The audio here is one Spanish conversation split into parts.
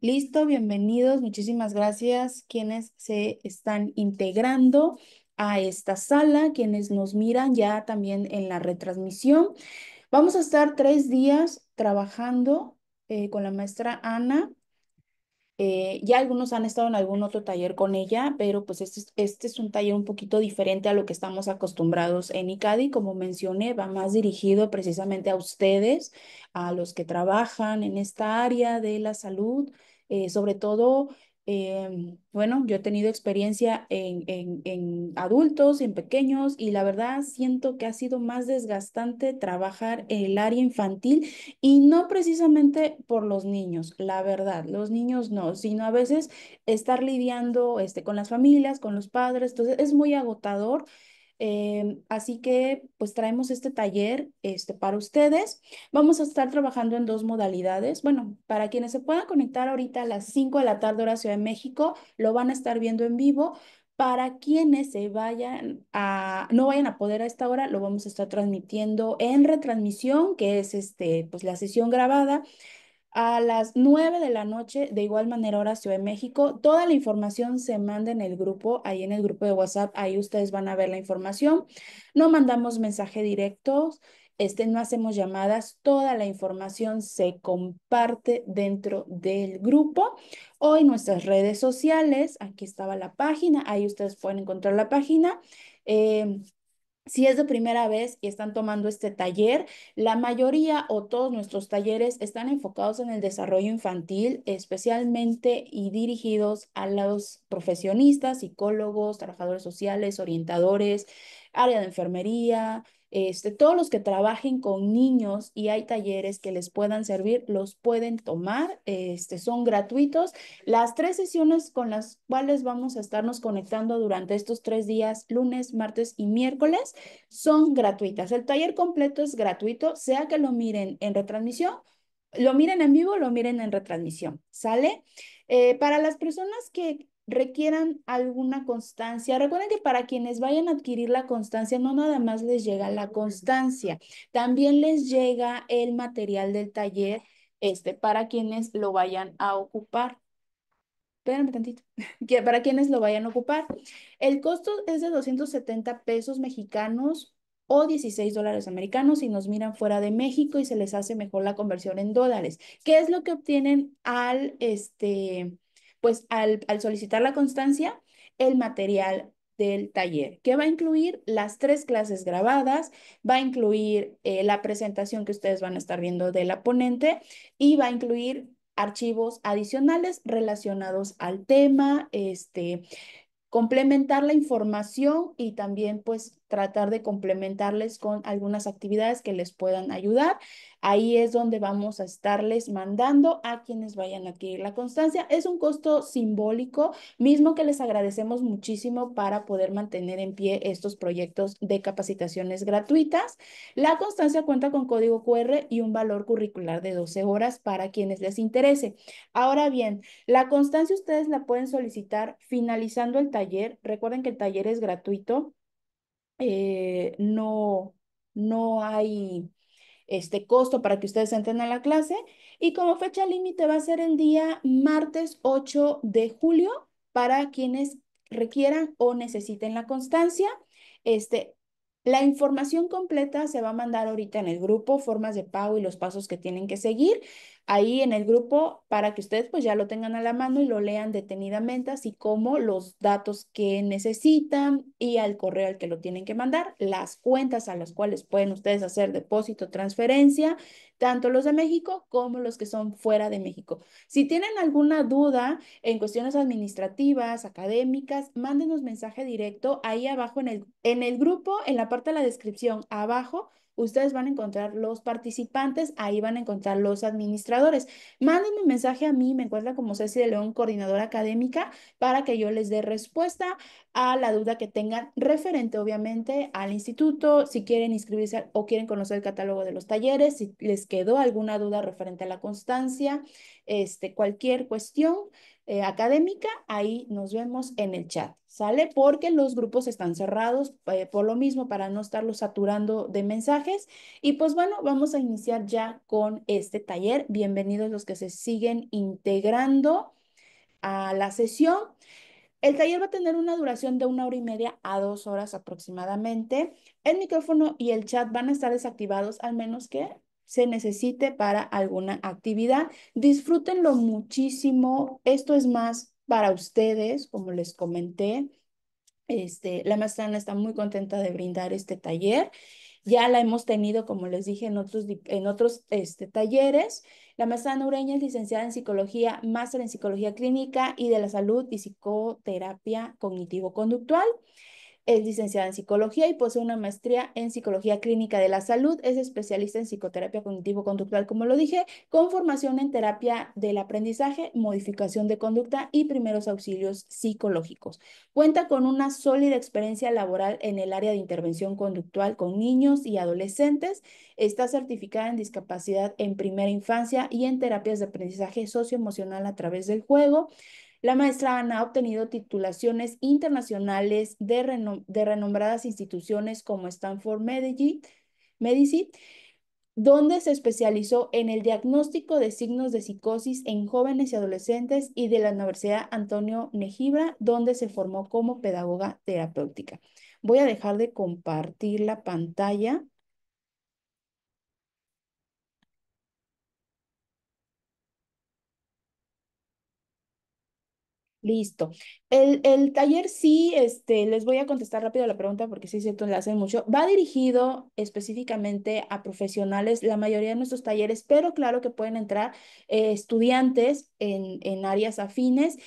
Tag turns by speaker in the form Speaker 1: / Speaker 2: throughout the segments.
Speaker 1: Listo, bienvenidos. Muchísimas gracias quienes se están integrando a esta sala, quienes nos miran ya también en la retransmisión. Vamos a estar 3 días trabajando con la maestra Ana. Ya algunos han estado en algún otro taller con ella, pero pues este es un taller un poquito diferente a lo que estamos acostumbrados en ICADI. Como mencioné, va más dirigido precisamente a ustedes, a los que trabajan en esta área de la salud, sobre todo. Bueno, yo he tenido experiencia en adultos, en pequeños, y la verdad siento que ha sido más desgastante trabajar en el área infantil y no precisamente por los niños, la verdad, los niños no, sino a veces estar lidiando con las familias, con los padres, entonces es muy agotador. Así que pues traemos este taller para ustedes. Vamos a estar trabajando en dos modalidades. Bueno, para quienes se puedan conectar ahorita a las 5 de la tarde hora Ciudad de México, lo van a estar viendo en vivo. Para quienes no vayan a poder a esta hora, lo vamos a estar transmitiendo en retransmisión, que es pues la sesión grabada a las 9 de la noche, de igual manera hora Ciudad de México. Toda la información se manda en el grupo, ahí en el grupo de WhatsApp, ahí ustedes van a ver la información. No mandamos mensaje directos, no hacemos llamadas, toda la información se comparte dentro del grupo o en nuestras redes sociales. Aquí estaba la página, ahí ustedes pueden encontrar la página. Eh, si es de primera vez y están tomando este taller, la mayoría o todos nuestros talleres están enfocados en el desarrollo infantil, especialmente y dirigidos a los profesionistas, psicólogos, trabajadores sociales, orientadores, área de enfermería, todos los que trabajen con niños y hay talleres que les puedan servir, los pueden tomar, son gratuitos. Las 3 sesiones con las cuales vamos a estarnos conectando durante estos 3 días, lunes, martes y miércoles, son gratuitas. El taller completo es gratuito, sea que lo miren en retransmisión, lo miren en vivo, lo miren en retransmisión, ¿sale? Para las personas que requieran alguna constancia, recuerden que para quienes vayan a adquirir la constancia, no nada más les llega la constancia, también les llega el material del taller, para quienes lo vayan a ocupar. Espérame tantito, que para quienes lo vayan a ocupar. El costo es de 270 pesos mexicanos o 16 dólares americanos si nos miran fuera de México y se les hace mejor la conversión en dólares. ¿Qué es lo que obtienen pues al solicitar la constancia? El material del taller, que va a incluir las 3 clases grabadas, va a incluir la presentación que ustedes van a estar viendo de la ponente y va a incluir archivos adicionales relacionados al tema, complementar la información y también pues tratar de complementarles con algunas actividades que les puedan ayudar. Ahí es donde vamos a estarles mandando a quienes vayan a adquirir la constancia. Es un costo simbólico, mismo que les agradecemos muchísimo para poder mantener en pie estos proyectos de capacitaciones gratuitas. La constancia cuenta con código QR y un valor curricular de 12 horas para quienes les interese. Ahora bien, la constancia ustedes la pueden solicitar finalizando el taller. Recuerden que el taller es gratuito. No, no hay costo para que ustedes entren a la clase. Y como fecha límite va a ser el día martes 8 de julio para quienes requieran o necesiten la constancia. Este, la información completa se va a mandar ahorita en el grupo, formas de pago y los pasos que tienen que seguir ahí en el grupo para que ustedes pues ya lo tengan a la mano y lo lean detenidamente, así como los datos que necesitan y al correo al que lo tienen que mandar, las cuentas a las cuales pueden ustedes hacer depósito, transferencia, tanto los de México como los que son fuera de México. Si tienen alguna duda en cuestiones administrativas, académicas, mándenos mensaje directo ahí abajo en el grupo, en la parte de la descripción, abajo. Ustedes van a encontrar los participantes, ahí van a encontrar los administradores. Mándenme un mensaje a mí, me encuentran como Ceci de León, coordinadora académica, para que yo les dé respuesta. a la duda que tengan referente, obviamente, al instituto, si quieren inscribirse o quieren conocer el catálogo de los talleres, si les quedó alguna duda referente a la constancia, cualquier cuestión académica, ahí nos vemos en el chat, ¿sale? Porque los grupos están cerrados por lo mismo, para no estarlos saturando de mensajes. Y pues bueno, vamos a iniciar ya con este taller. Bienvenidos los que se siguen integrando a la sesión. El taller va a tener una duración de 1 hora y media a 2 horas aproximadamente. El micrófono y el chat van a estar desactivados al menos que se necesite para alguna actividad. Disfrútenlo muchísimo. Esto es más para ustedes, como les comenté. La maestra Ana está muy contenta de brindar este taller. Ya la hemos tenido, como les dije, en otros talleres. La maestra Ana Ureña es licenciada en psicología, máster en psicología clínica y de la salud y psicoterapia cognitivo-conductual. Es licenciada en psicología y posee una maestría en psicología clínica de la salud. Es especialista en psicoterapia cognitivo-conductual, como lo dije, con formación en terapia del aprendizaje, modificación de conducta y primeros auxilios psicológicos. Cuenta con una sólida experiencia laboral en el área de intervención conductual con niños y adolescentes. Está certificada en discapacidad en primera infancia y en terapias de aprendizaje socioemocional a través del juego. La maestra Ana ha obtenido titulaciones internacionales de renombradas instituciones como Stanford Medicine, donde se especializó en el diagnóstico de signos de psicosis en jóvenes y adolescentes, y de la Universidad Antonio Negibra, donde se formó como pedagoga terapéutica. Voy a dejar de compartir la pantalla. Listo. El taller sí, les voy a contestar rápido la pregunta porque sí es cierto, le hacen mucho. Va dirigido específicamente a profesionales, la mayoría de nuestros talleres, pero claro que pueden entrar estudiantes en áreas afines.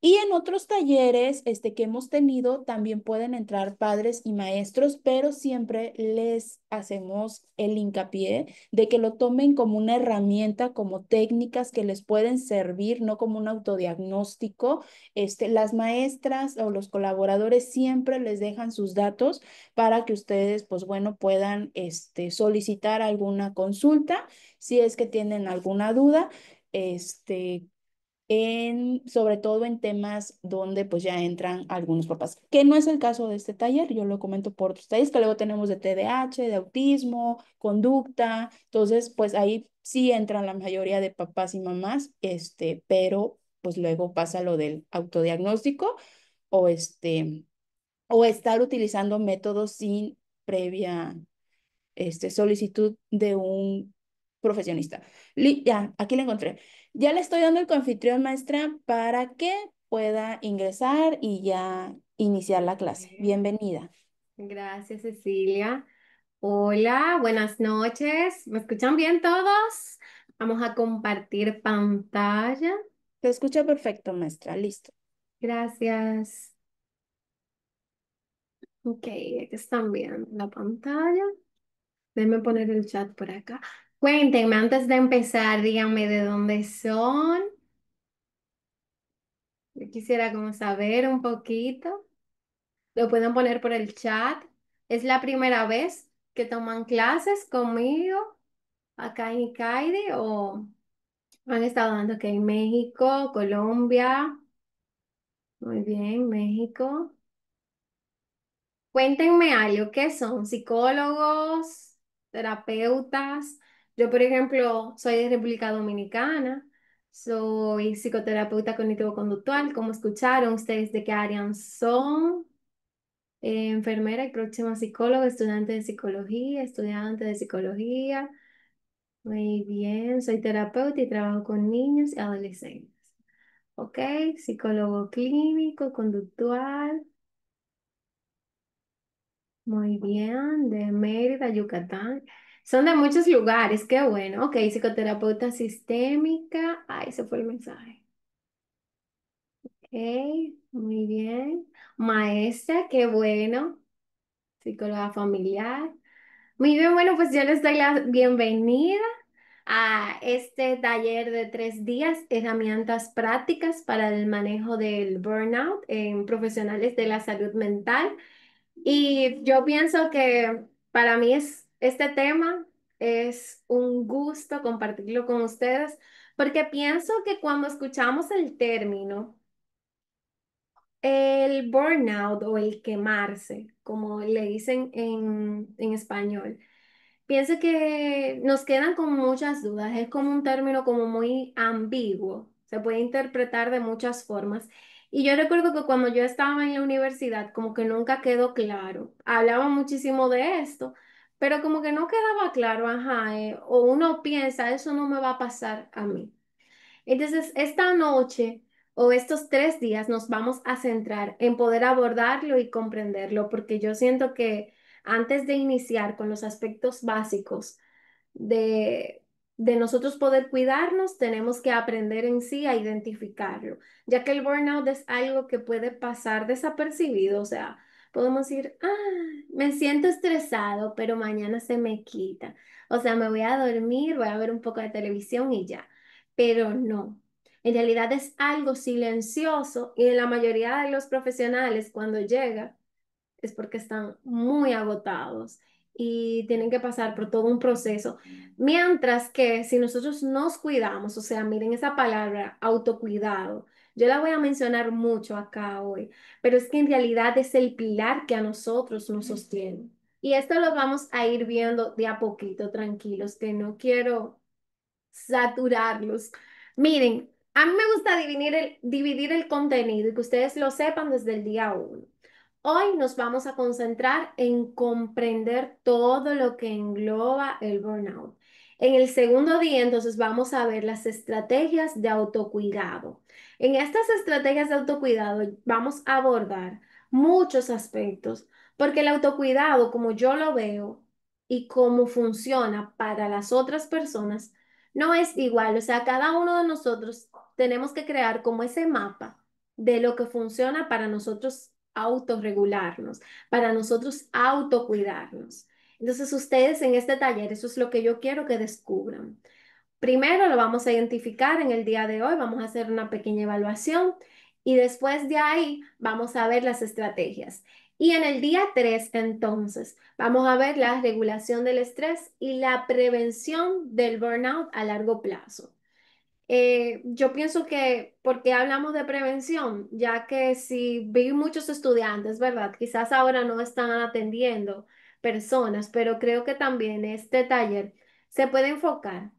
Speaker 1: Y en otros talleres que hemos tenido también pueden entrar padres y maestros, pero siempre les hacemos el hincapié de que lo tomen como una herramienta, como técnicas que les pueden servir, no como un autodiagnóstico. Las maestras o los colaboradores siempre les dejan sus datos para que ustedes, pues bueno, puedan solicitar alguna consulta si es que tienen alguna duda. Este, Sobre todo en temas donde pues ya entran algunos papás, que no es el caso de este taller. Yo lo comento por otros talleres que luego tenemos de TDAH, de autismo, conducta. Entonces pues ahí sí entran la mayoría de papás y mamás, pero pues luego pasa lo del autodiagnóstico o o estar utilizando métodos sin previa solicitud de un profesionista. Ya, aquí la encontré. Ya le estoy dando el coanfitrión, maestra, para que pueda ingresar y ya iniciar la clase.
Speaker 2: Bien.
Speaker 1: Bienvenida.
Speaker 2: Gracias, Cecilia. Hola, buenas noches. ¿Me escuchan bien todos? Vamos a compartir pantalla.
Speaker 1: Se escucha perfecto, maestra. Listo.
Speaker 2: Gracias. Ok, aquí están viendo la pantalla. Déjenme poner el chat por acá. Cuéntenme, antes de empezar, díganme de dónde son. Yo quisiera como saber un poquito. Lo pueden poner por el chat. ¿Es la primera vez que toman clases conmigo acá en Icaide o han estado dando aquí en México, Colombia? Muy bien, México. Cuéntenme algo, ¿qué son? ¿Psicólogos? ¿Terapeutas? Yo, por ejemplo, soy de República Dominicana, soy psicoterapeuta cognitivo-conductual. Como escucharon, ¿ustedes de qué área son? Enfermera y próxima psicóloga, estudiante de psicología. Muy bien, soy terapeuta y trabajo con niños y adolescentes. Ok, psicólogo clínico, conductual. Muy bien, de Mérida, Yucatán. Son de muchos lugares, qué bueno. Ok, psicoterapeuta sistémica. Ahí se fue el mensaje. Ok, muy bien. Maestra, qué bueno. Psicóloga familiar. Muy bien, bueno, pues yo les doy la bienvenida. a este taller de 3 días, herramientas prácticas para el manejo del burnout en profesionales de la salud mental. Y yo pienso que para mí este tema es un gusto compartirlo con ustedes, porque pienso que cuando escuchamos el término, el burnout o el quemarse, como le dicen en español, pienso que nos quedan con muchas dudas. Es como un término como muy ambiguo. Se puede interpretar de muchas formas. Y yo recuerdo que cuando yo estaba en la universidad, como que nunca quedó claro. Hablaba muchísimo de esto, pero como que no quedaba claro, ajá, o uno piensa, eso no me va a pasar a mí. Entonces, esta noche o estos 3 días nos vamos a centrar en poder abordarlo y comprenderlo, porque yo siento que antes de iniciar con los aspectos básicos de, de nosotros poder cuidarnos, tenemos que aprender en sí a identificarlo, ya que el burnout es algo que puede pasar desapercibido, o sea, podemos decir, me siento estresado, pero mañana se me quita, o sea, me voy a dormir, voy a ver un poco de televisión y ya, pero no. En realidad es algo silencioso y en la mayoría de los profesionales cuando llega es porque están muy agotados y tienen que pasar por todo un proceso. Mientras que si nosotros nos cuidamos, o sea, miren esa palabra, autocuidado, yo la voy a mencionar mucho acá hoy, pero es que en realidad es el pilar que a nosotros nos sostiene. Y esto lo vamos a ir viendo de a poquito, tranquilos, que no quiero saturarlos. Miren, a mí me gusta dividir el contenido y que ustedes lo sepan desde el día uno. Hoy nos vamos a concentrar en comprender todo lo que engloba el burnout. En el segundo día, entonces, vamos a ver las estrategias de autocuidado. En estas estrategias de autocuidado vamos a abordar muchos aspectos, porque el autocuidado, como yo lo veo y cómo funciona para las otras personas, no es igual. O sea, cada uno de nosotros tenemos que crear como ese mapa de lo que funciona para nosotros autorregularnos, para nosotros autocuidarnos. Entonces, ustedes en este taller, eso es lo que yo quiero que descubran. Primero lo vamos a identificar en el día de hoy, vamos a hacer una pequeña evaluación y después de ahí vamos a ver las estrategias. Y en el día 3 entonces, vamos a ver la regulación del estrés y la prevención del burnout a largo plazo. Yo pienso que, porque hablamos de prevención, ya que si vi muchos estudiantes, ¿verdad? Quizás ahora no están atendiendo personas, pero creo que también este taller se puede enfocar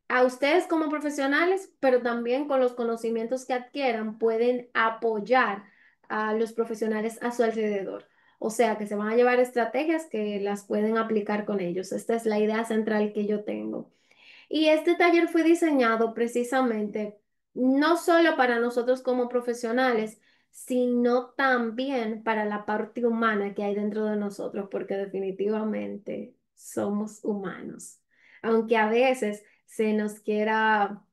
Speaker 2: a ustedes como profesionales, pero también con los conocimientos que adquieran pueden apoyar a los profesionales a su alrededor. O sea, que se van a llevar estrategias que las pueden aplicar con ellos. Esta es la idea central que yo tengo. Y este taller fue diseñado precisamente no solo para nosotros como profesionales, sino también para la parte humana que hay dentro de nosotros, porque definitivamente somos humanos. Aunque a veces se nos quiera,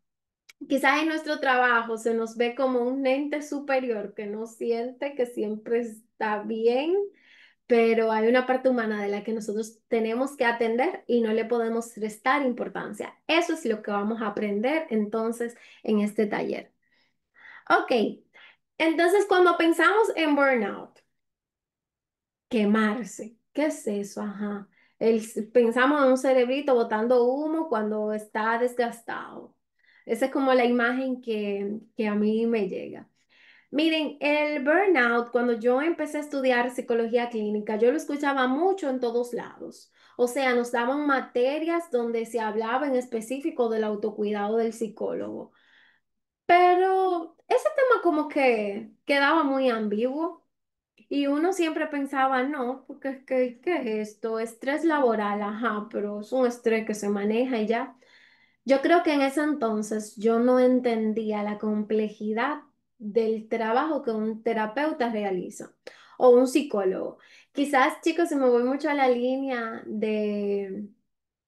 Speaker 2: quizás en nuestro trabajo se nos ve como un ente superior que no siente que siempre está bien, pero hay una parte humana de la que nosotros tenemos que atender y no le podemos restar importancia. Eso es lo que vamos a aprender entonces en este taller. Ok, entonces cuando pensamos en burnout, quemarse, ¿qué es eso? Ajá. Pensamos en un cerebrito botando humo cuando está desgastado. Esa es como la imagen que a mí me llega. Miren, el burnout, cuando yo empecé a estudiar psicología clínica, yo lo escuchaba mucho en todos lados. O sea, nos daban materias donde se hablaba en específico del autocuidado del psicólogo. Pero ese tema como que quedaba muy ambiguo y uno siempre pensaba, no, porque es que, ¿qué es esto? Estrés laboral, ajá, pero es un estrés que se maneja y ya. Yo creo que en ese entonces yo no entendía la complejidad del trabajo que un terapeuta realiza o un psicólogo. Quizás, chicos, si me voy mucho a la línea de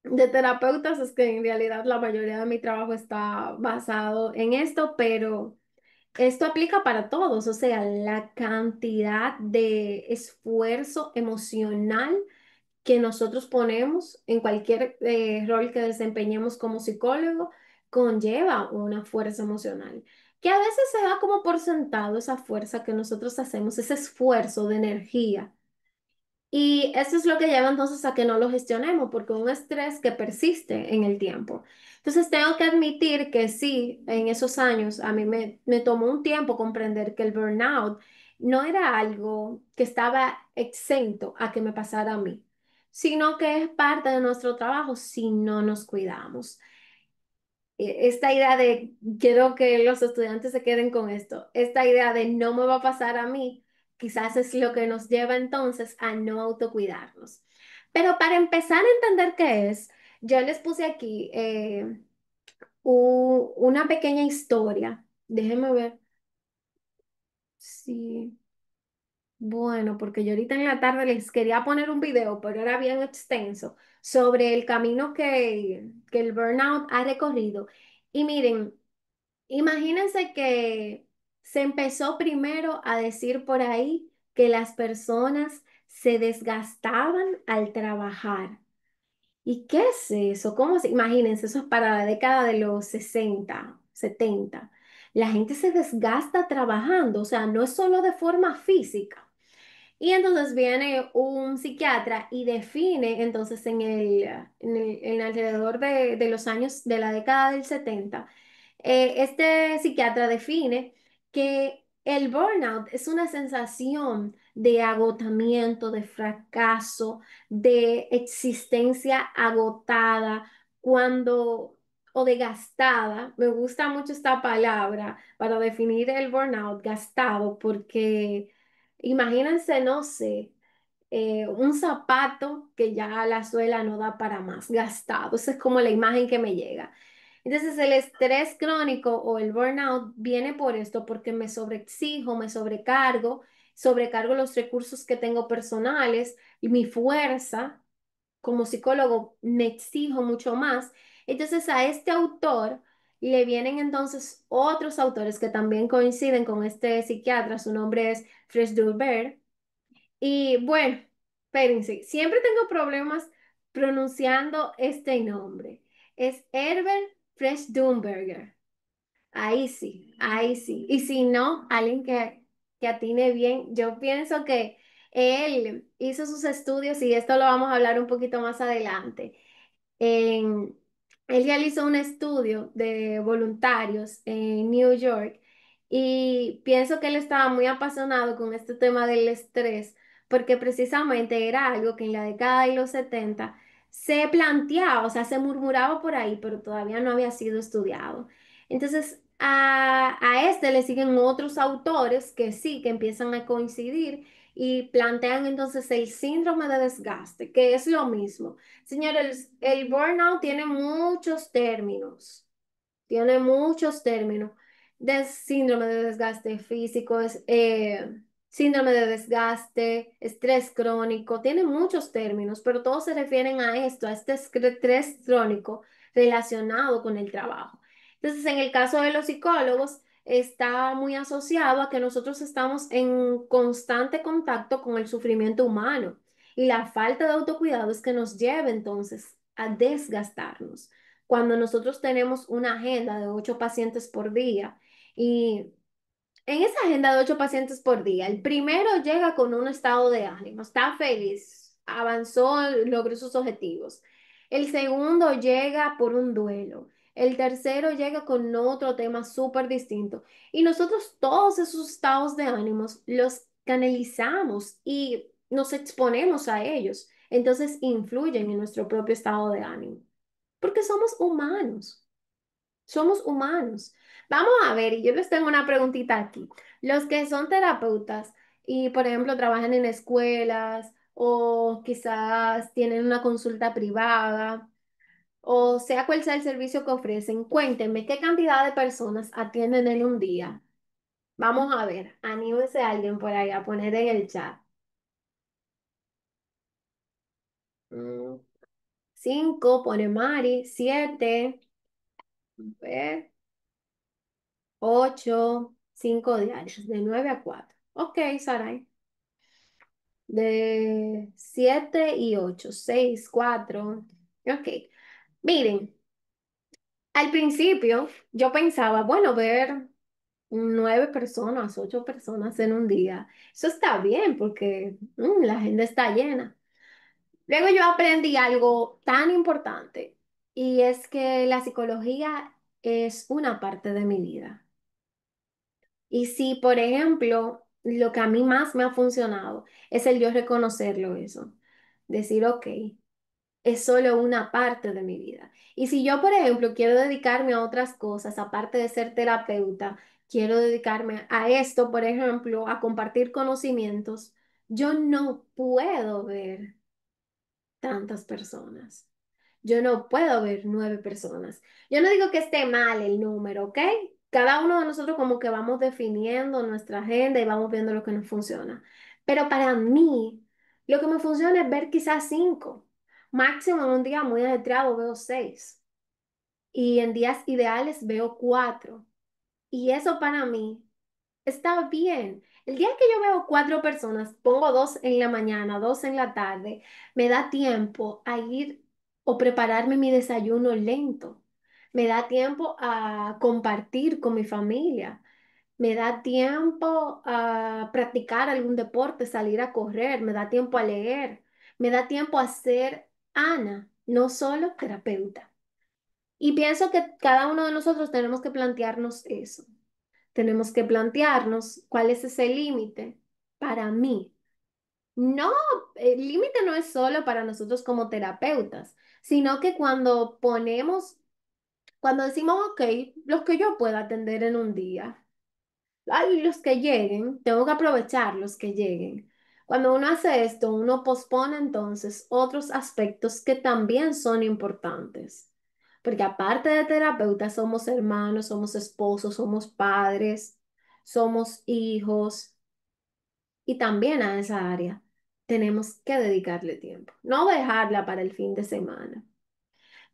Speaker 2: terapeutas, es que en realidad la mayoría de mi trabajo está basado en esto, pero esto aplica para todos, o sea, la cantidad de esfuerzo emocional que nosotros ponemos en cualquier rol que desempeñemos como psicólogo conlleva una fuerza emocional, que a veces se da como por sentado esa fuerza que nosotros hacemos, ese esfuerzo de energía. Y eso es lo que lleva entonces a que no lo gestionemos, porque un estrés que persiste en el tiempo. Entonces tengo que admitir que sí, en esos años a mí me tomó un tiempo comprender que el burnout no era algo que estaba exento a que me pasara a mí, sino que es parte de nuestro trabajo si no nos cuidamos. Esta idea de, quiero que los estudiantes se queden con esto, esta idea de no me va a pasar a mí, quizás es lo que nos lleva entonces a no autocuidarnos. Pero para empezar a entender qué es, yo les puse aquí una pequeña historia. Déjenme ver si... Bueno, porque yo ahorita en la tarde les quería poner un video, pero era bien extenso, sobre el camino que el burnout ha recorrido. Y miren, imagínense que se empezó primero a decir por ahí que las personas se desgastaban al trabajar. ¿Y qué es eso? Imagínense, eso es para la década de los 60, 70. La gente se desgasta trabajando, o sea, no es solo de forma física. Y entonces viene un psiquiatra y define entonces en alrededor de los años de la década del 70, este psiquiatra define que el burnout es una sensación de agotamiento, de fracaso, de existencia agotada, cuando o de gastada. Me gusta mucho esta palabra para definir el burnout, gastado, porque imagínense, no sé, un zapato que ya la suela no da para más, gastado. Esa es como la imagen que me llega. Entonces, el estrés crónico o el burnout viene por esto, porque me sobreexijo, me sobrecargo los recursos que tengo personales y mi fuerza como psicólogo me exijo mucho más. Entonces, a este autor le vienen entonces otros autores que también coinciden con este psiquiatra, su nombre es Fresh Dulbert. Y bueno, espérense, siempre tengo problemas pronunciando este nombre. Es Herbert Fresh Dumberger. Ahí sí, ahí sí. Y si no, alguien que atine bien, yo pienso que él hizo sus estudios y esto lo vamos a hablar un poquito más adelante. En- Él realizó un estudio de voluntarios en New York y pienso que él estaba muy apasionado con este tema del estrés porque precisamente era algo que en la década de los 70 se planteaba, o sea, se murmuraba por ahí, pero todavía no había sido estudiado. Entonces, a este le siguen otros autores que sí, que empiezan a coincidir y plantean entonces el síndrome de desgaste, que es lo mismo. Señores, el burnout tiene muchos términos de síndrome de desgaste físico, síndrome de desgaste, estrés crónico, tiene muchos términos, pero todos se refieren a esto, a este estrés crónico relacionado con el trabajo. Entonces, en el caso de los psicólogos, está muy asociado a que nosotros estamos en constante contacto con el sufrimiento humano y la falta de autocuidado es que nos lleva entonces a desgastarnos cuando nosotros tenemos una agenda de 8 pacientes por día y en esa agenda de 8 pacientes por día, el primero llega con un estado de ánimo, está feliz, avanzó, logró sus objetivos. El segundo llega por un duelo. El tercero llega con otro tema súper distinto. Y nosotros todos esos estados de ánimos los canalizamos y nos exponemos a ellos. Entonces influyen en nuestro propio estado de ánimo. Porque somos humanos. Somos humanos. Vamos a ver, y yo les tengo una preguntita aquí. Los que son terapeutas y, por ejemplo, trabajan en escuelas o quizás tienen una consulta privada, o sea cual sea el servicio que ofrecen, cuéntenme qué cantidad de personas atienden en un día. Vamos a ver, anímese alguien por ahí a poner en el chat. 5, pone Mari, 7, 8, 5 diarios, de 9 a 4. Ok, Saray. De 7 y 8, 6, 4. Ok. Miren, al principio yo pensaba, bueno, ver 9 personas, 8 personas en un día, eso está bien porque la agenda está llena. Luego yo aprendí algo tan importante y es que la psicología es una parte de mi vida. Y si, por ejemplo, lo que a mí más me ha funcionado es el yo reconocerlo eso, decir, ok, es solo una parte de mi vida. Y si yo, por ejemplo, quiero dedicarme a otras cosas, aparte de ser terapeuta, quiero dedicarme a esto, por ejemplo, a compartir conocimientos, yo no puedo ver tantas personas. Yo no puedo ver 9 personas. Yo no digo que esté mal el número, ¿ok? Cada uno de nosotros como que vamos definiendo nuestra agenda y vamos viendo lo que nos funciona. Pero para mí, lo que me funciona es ver quizás 5. Máximo en un día muy ajetreado veo 6. Y en días ideales veo 4. Y eso para mí está bien. El día que yo veo 4 personas, pongo 2 en la mañana, 2 en la tarde, me da tiempo a ir o prepararme mi desayuno lento. Me da tiempo a compartir con mi familia. Me da tiempo a practicar algún deporte, salir a correr. Me da tiempo a leer. Me da tiempo a ser Ana, no solo terapeuta. Y pienso que cada uno de nosotros tenemos que plantearnos eso. Tenemos que plantearnos cuál es ese límite para mí. No, el límite no es solo para nosotros como terapeutas, sino que cuando decimos, ok, los que yo pueda atender en un día, ay, los que lleguen, tengo que aprovechar los que lleguen. Cuando uno hace esto, uno pospone entonces otros aspectos que también son importantes. Porque aparte de terapeutas, somos hermanos, somos esposos, somos padres, somos hijos y también a esa área tenemos que dedicarle tiempo, no dejarla para el fin de semana.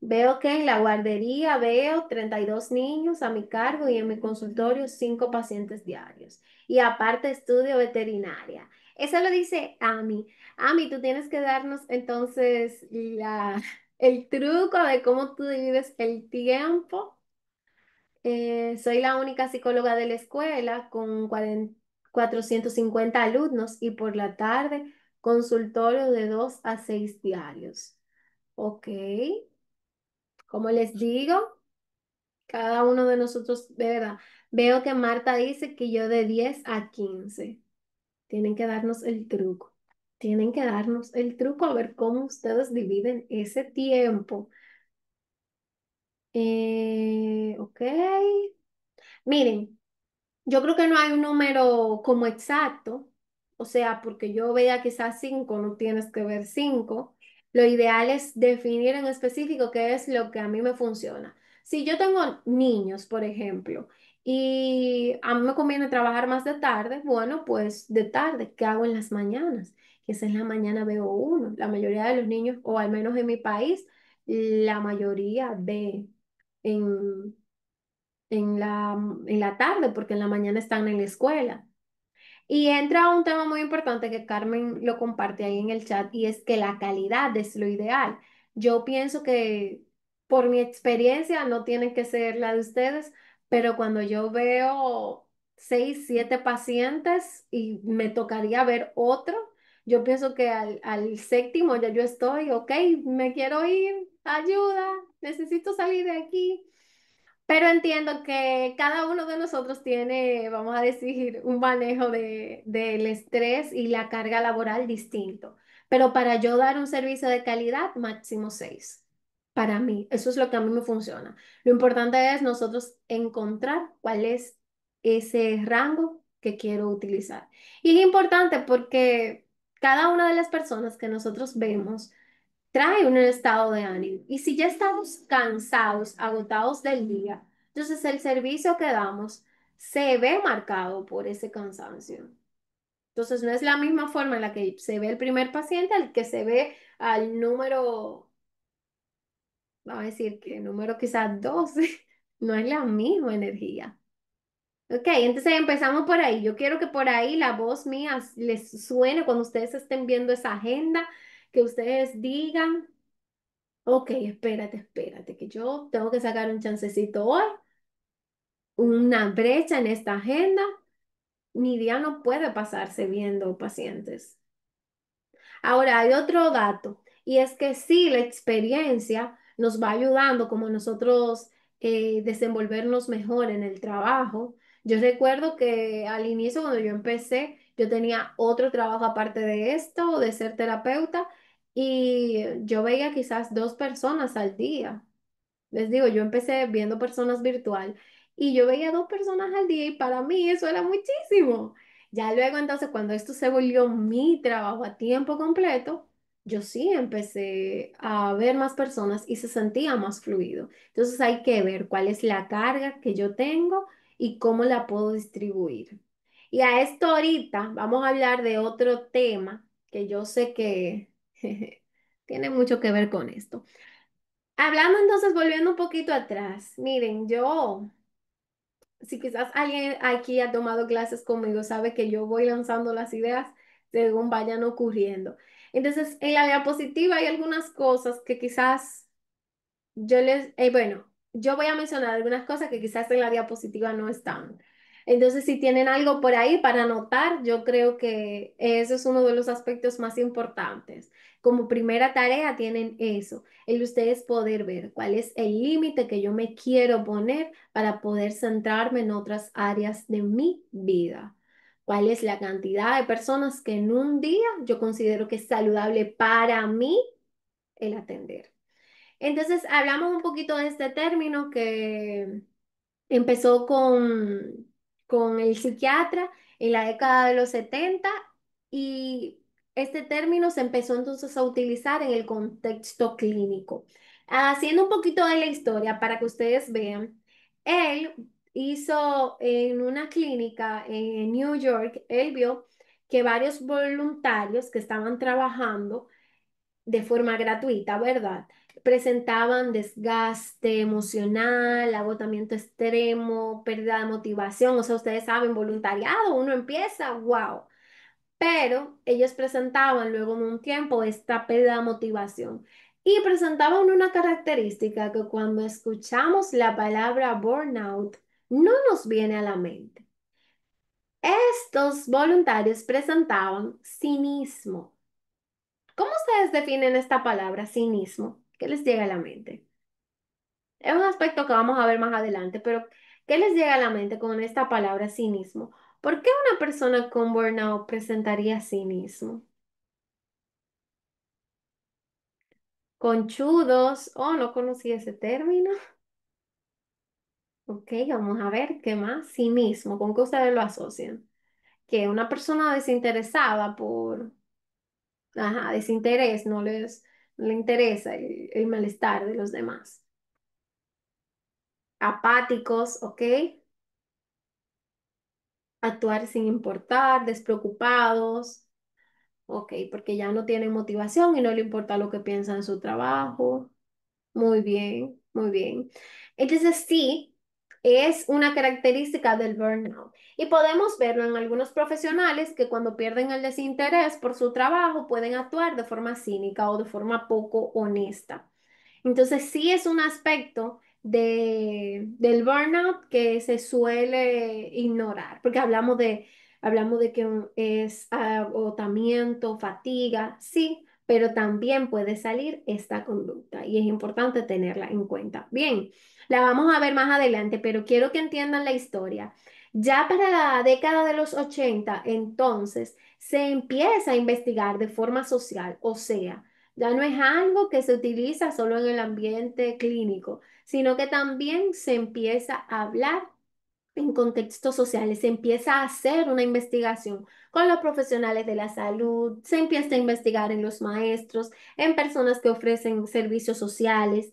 Speaker 2: Veo que en la guardería veo 32 niños a mi cargo y en mi consultorio 5 pacientes diarios. Y aparte estudio veterinaria. Eso lo dice Ami. Ami, tú tienes que darnos entonces el truco de cómo tú divides el tiempo. Soy la única psicóloga de la escuela con 450 alumnos y por la tarde consultorio de 2 a 6 diarios. Ok, como les digo. Cada uno de nosotros, de verdad. Veo que Marta dice que yo de 10 a 15. Tienen que darnos el truco. Tienen que darnos el truco a ver cómo ustedes dividen ese tiempo. Ok. Miren. Yo creo que no hay un número como exacto, o sea, porque yo vea quizás 5, no tienes que ver 5. Lo ideal es definir en específico qué es lo que a mí me funciona. Si yo tengo niños, por ejemplo, y a mí me conviene trabajar más de tarde, bueno, pues de tarde, ¿qué hago en las mañanas? Que es en la mañana veo uno. La mayoría de los niños, o al menos en mi país, la mayoría ve en en la tarde, porque en la mañana están en la escuela. Y entra un tema muy importante que Carmen lo comparte ahí en el chat y es que la calidad es lo ideal. Yo pienso que por mi experiencia no tiene que ser la de ustedes, pero cuando yo veo 6, 7 pacientes y me tocaría ver otro, yo pienso que al séptimo ya yo estoy, ok, me quiero ir, ayuda, necesito salir de aquí. Pero entiendo que cada uno de nosotros tiene, vamos a decir, un manejo del estrés y la carga laboral distinto. Pero para yo dar un servicio de calidad, máximo 6. Para mí, eso es lo que a mí me funciona. Lo importante es nosotros encontrar cuál es ese rango que quiero utilizar. Y es importante porque cada una de las personas que nosotros vemos, trae un estado de ánimo. Y si ya estamos cansados, agotados del día, entonces el servicio que damos se ve marcado por ese cansancio. Entonces no es la misma forma en la que se ve el primer paciente al que se ve al número, vamos a decir que número quizás 12. No es la misma energía. Ok, entonces empezamos por ahí. Yo quiero que por ahí la voz mía les suene cuando ustedes estén viendo esa agenda, que ustedes digan, ok, espérate, que yo tengo que sacar un chancecito hoy, una brecha en esta agenda. Mi día no puede pasarse viendo pacientes. Ahora, hay otro dato, y es que sí, la experiencia nos va ayudando como nosotros desenvolvernos mejor en el trabajo. Yo recuerdo que al inicio, cuando yo empecé, yo tenía otro trabajo aparte de esto, de ser terapeuta, y yo veía quizás 2 personas al día. Les digo, yo empecé viendo personas virtual y yo veía 2 personas al día y para mí eso era muchísimo. Ya luego entonces cuando esto se volvió mi trabajo a tiempo completo, yo sí empecé a ver más personas y se sentía más fluido. Entonces hay que ver cuál es la carga que yo tengo y cómo la puedo distribuir. Y a esto ahorita vamos a hablar de otro tema que yo sé que tiene mucho que ver con esto. Hablando entonces, volviendo un poquito atrás, miren, yo, si quizás alguien aquí ha tomado clases conmigo, sabe que yo voy lanzando las ideas según vayan ocurriendo. Entonces, en la diapositiva hay algunas cosas que quizás bueno, yo voy a mencionar algunas cosas que quizás en la diapositiva no están. Entonces, si tienen algo por ahí para anotar, yo creo que eso es uno de los aspectos más importantes. Como primera tarea tienen eso, el ustedes poder ver cuál es el límite que yo me quiero poner para poder centrarme en otras áreas de mi vida. ¿Cuál es la cantidad de personas que en un día yo considero que es saludable para mí el atender? Entonces, hablamos un poquito de este término que empezó con el psiquiatra en la década de los 70 y este término se empezó entonces a utilizar en el contexto clínico. Haciendo un poquito de la historia para que ustedes vean, él hizo en una clínica en New York, él vio que varios voluntarios que estaban trabajando de forma gratuita, ¿verdad? Presentaban desgaste emocional, agotamiento extremo, pérdida de motivación. O sea, ustedes saben, voluntariado, uno empieza, wow. Pero ellos presentaban luego en un tiempo esta pérdida de motivación. Y presentaban una característica que cuando escuchamos la palabra burnout, no nos viene a la mente. Estos voluntarios presentaban cinismo. ¿Cómo ustedes definen esta palabra, cinismo? ¿Qué les llega a la mente? Es un aspecto que vamos a ver más adelante, pero ¿qué les llega a la mente con esta palabra cinismo? ¿Por qué una persona con burnout presentaría cinismo? Conchudos, oh, no conocí ese término. Ok, vamos a ver qué más. Cinismo, ¿con qué ustedes lo asocian? Que una persona desinteresada por, ajá, desinterés, no le interesa el malestar de los demás. Apáticos, ¿ok? Actuar sin importar, despreocupados, ok, porque ya no tienen motivación y no le importa lo que piensan en su trabajo. Muy bien, muy bien. Entonces sí, es una característica del burnout y podemos verlo en algunos profesionales que cuando pierden el desinterés por su trabajo pueden actuar de forma cínica o de forma poco honesta. Entonces sí es un aspecto del burnout que se suele ignorar, porque hablamos de que es agotamiento, fatiga, sí, pero también puede salir esta conducta y es importante tenerla en cuenta. Bien, la vamos a ver más adelante, pero quiero que entiendan la historia. Ya para la década de los 80, entonces, se empieza a investigar de forma social, o sea, ya no es algo que se utiliza solo en el ambiente clínico, sino que también se empieza a hablar en contextos sociales, se empieza a hacer una investigación con los profesionales de la salud, se empieza a investigar en los maestros, en personas que ofrecen servicios sociales.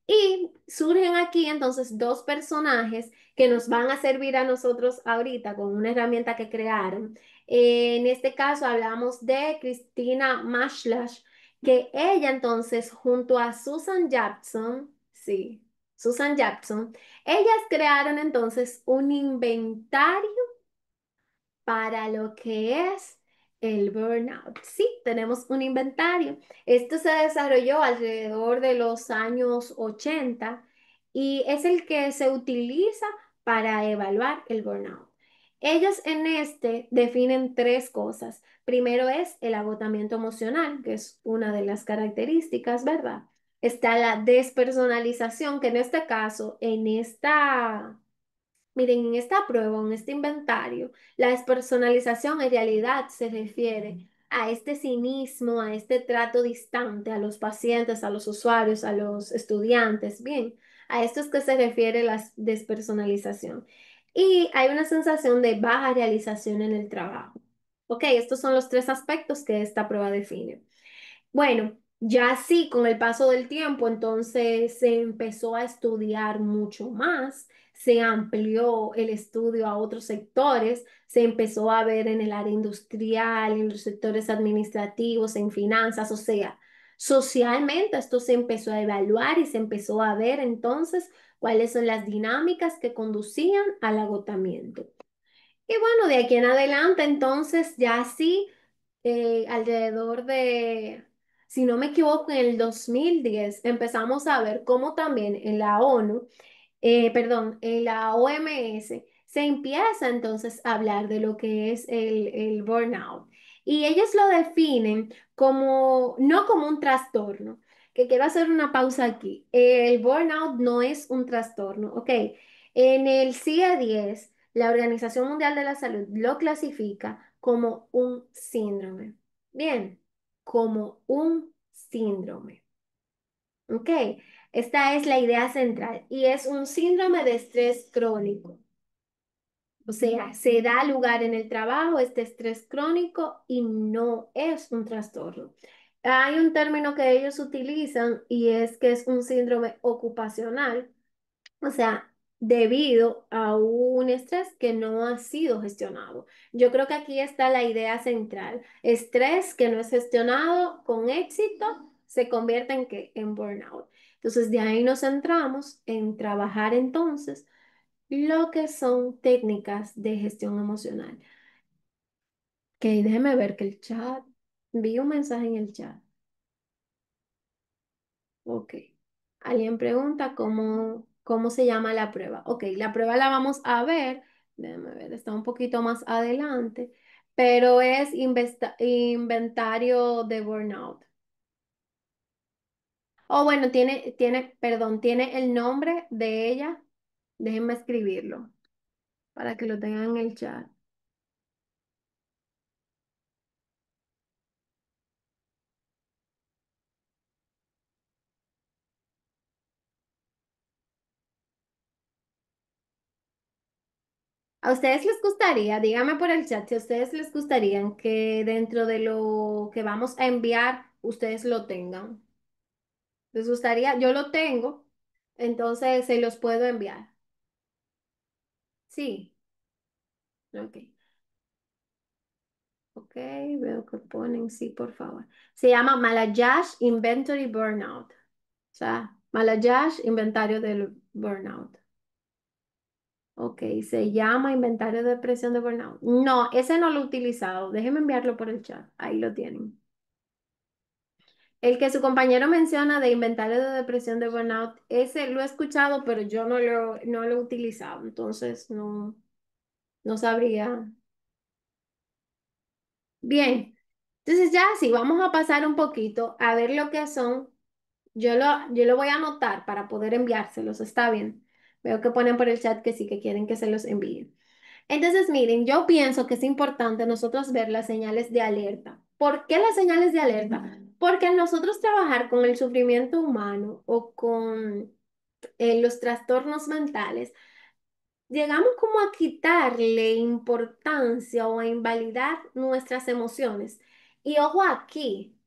Speaker 2: Y surgen aquí entonces 2 personajes que nos van a servir a nosotros ahorita con una herramienta que crearon. En este caso hablamos de Christina Mashlash, que ella entonces junto a Susan Jackson, sí, Susan Jackson, ellas crearon entonces un inventario para lo que es el burnout. Sí, tenemos un inventario. Esto se desarrolló alrededor de los años 80 y es el que se utiliza para evaluar el burnout. Ellos en este definen tres cosas. Primero es el agotamiento emocional, que es una de las características, ¿verdad? Está la despersonalización, que en este caso, miren, en esta prueba, en este inventario, la despersonalización en realidad se refiere a este cinismo, a este trato distante a los pacientes, a los usuarios, a los estudiantes. Bien, a esto es que se refiere la despersonalización. Y hay una sensación de baja realización en el trabajo. Ok, estos son los tres aspectos que esta prueba define. Bueno, ya sí, con el paso del tiempo, entonces se empezó a estudiar mucho más, se amplió el estudio a otros sectores, se empezó a ver en el área industrial, en los sectores administrativos, en finanzas, o sea, socialmente esto se empezó a evaluar y se empezó a ver entonces cuáles son las dinámicas que conducían al agotamiento. Y bueno, de aquí en adelante, entonces ya sí, alrededor de, si no me equivoco, en el 2010 empezamos a ver cómo también en la ONU, perdón, en la OMS se empieza entonces a hablar de lo que es el burnout. Y ellos lo definen como, no como un trastorno, que quiero hacer una pausa aquí. El burnout no es un trastorno, ¿ok? En el CIE-10, la Organización Mundial de la Salud lo clasifica como un síndrome. Bien, como un síndrome. ¿Ok? Esta es la idea central y es un síndrome de estrés crónico. O sea, se da lugar en el trabajo este estrés crónico y no es un trastorno. Hay un término que ellos utilizan y es que es un síndrome ocupacional, o sea, debido a un estrés que no ha sido gestionado. Yo creo que aquí está la idea central. Estrés que no es gestionado con éxito se convierte en qué? En burnout. Entonces, de ahí nos centramos en trabajar entonces lo que son técnicas de gestión emocional. Ok, déjeme ver que el chat, vi un mensaje en el chat. Ok. Alguien pregunta cómo se llama la prueba. Ok, la prueba la vamos a ver. Déjame ver, está un poquito más adelante, pero es inventario de burnout. O bueno, perdón, tiene el nombre de ella. Déjenme escribirlo para que lo tengan en el chat. ¿A ustedes les gustaría, díganme por el chat, si a ustedes les gustaría que dentro de lo que vamos a enviar, ustedes lo tengan? ¿Les gustaría? Yo lo tengo, entonces se los puedo enviar. Sí, ok. Ok, veo que ponen, sí, por favor. Se llama Malayash Inventory Burnout. O sea, Malayash Inventario del Burnout. Ok, se llama Inventario de Depresión de Burnout. No, ese no lo he utilizado. Déjenme enviarlo por el chat. Ahí lo tienen. El que su compañero menciona de inventario de depresión de burnout, ese lo he escuchado, pero yo no lo he utilizado, entonces no sabría. Bien, entonces ya sí, vamos a pasar un poquito a ver lo que son. Yo lo voy a anotar para poder enviárselos, está bien. Veo que ponen por el chat que sí, que quieren que se los envíe. Entonces, miren, yo pienso que es importante nosotros ver las señales de alerta. ¿Por qué las señales de alerta? Porque al nosotros trabajar con el sufrimiento humano o con los trastornos mentales, llegamos como a quitarle importancia o a invalidar nuestras emociones. Y ojo aquí.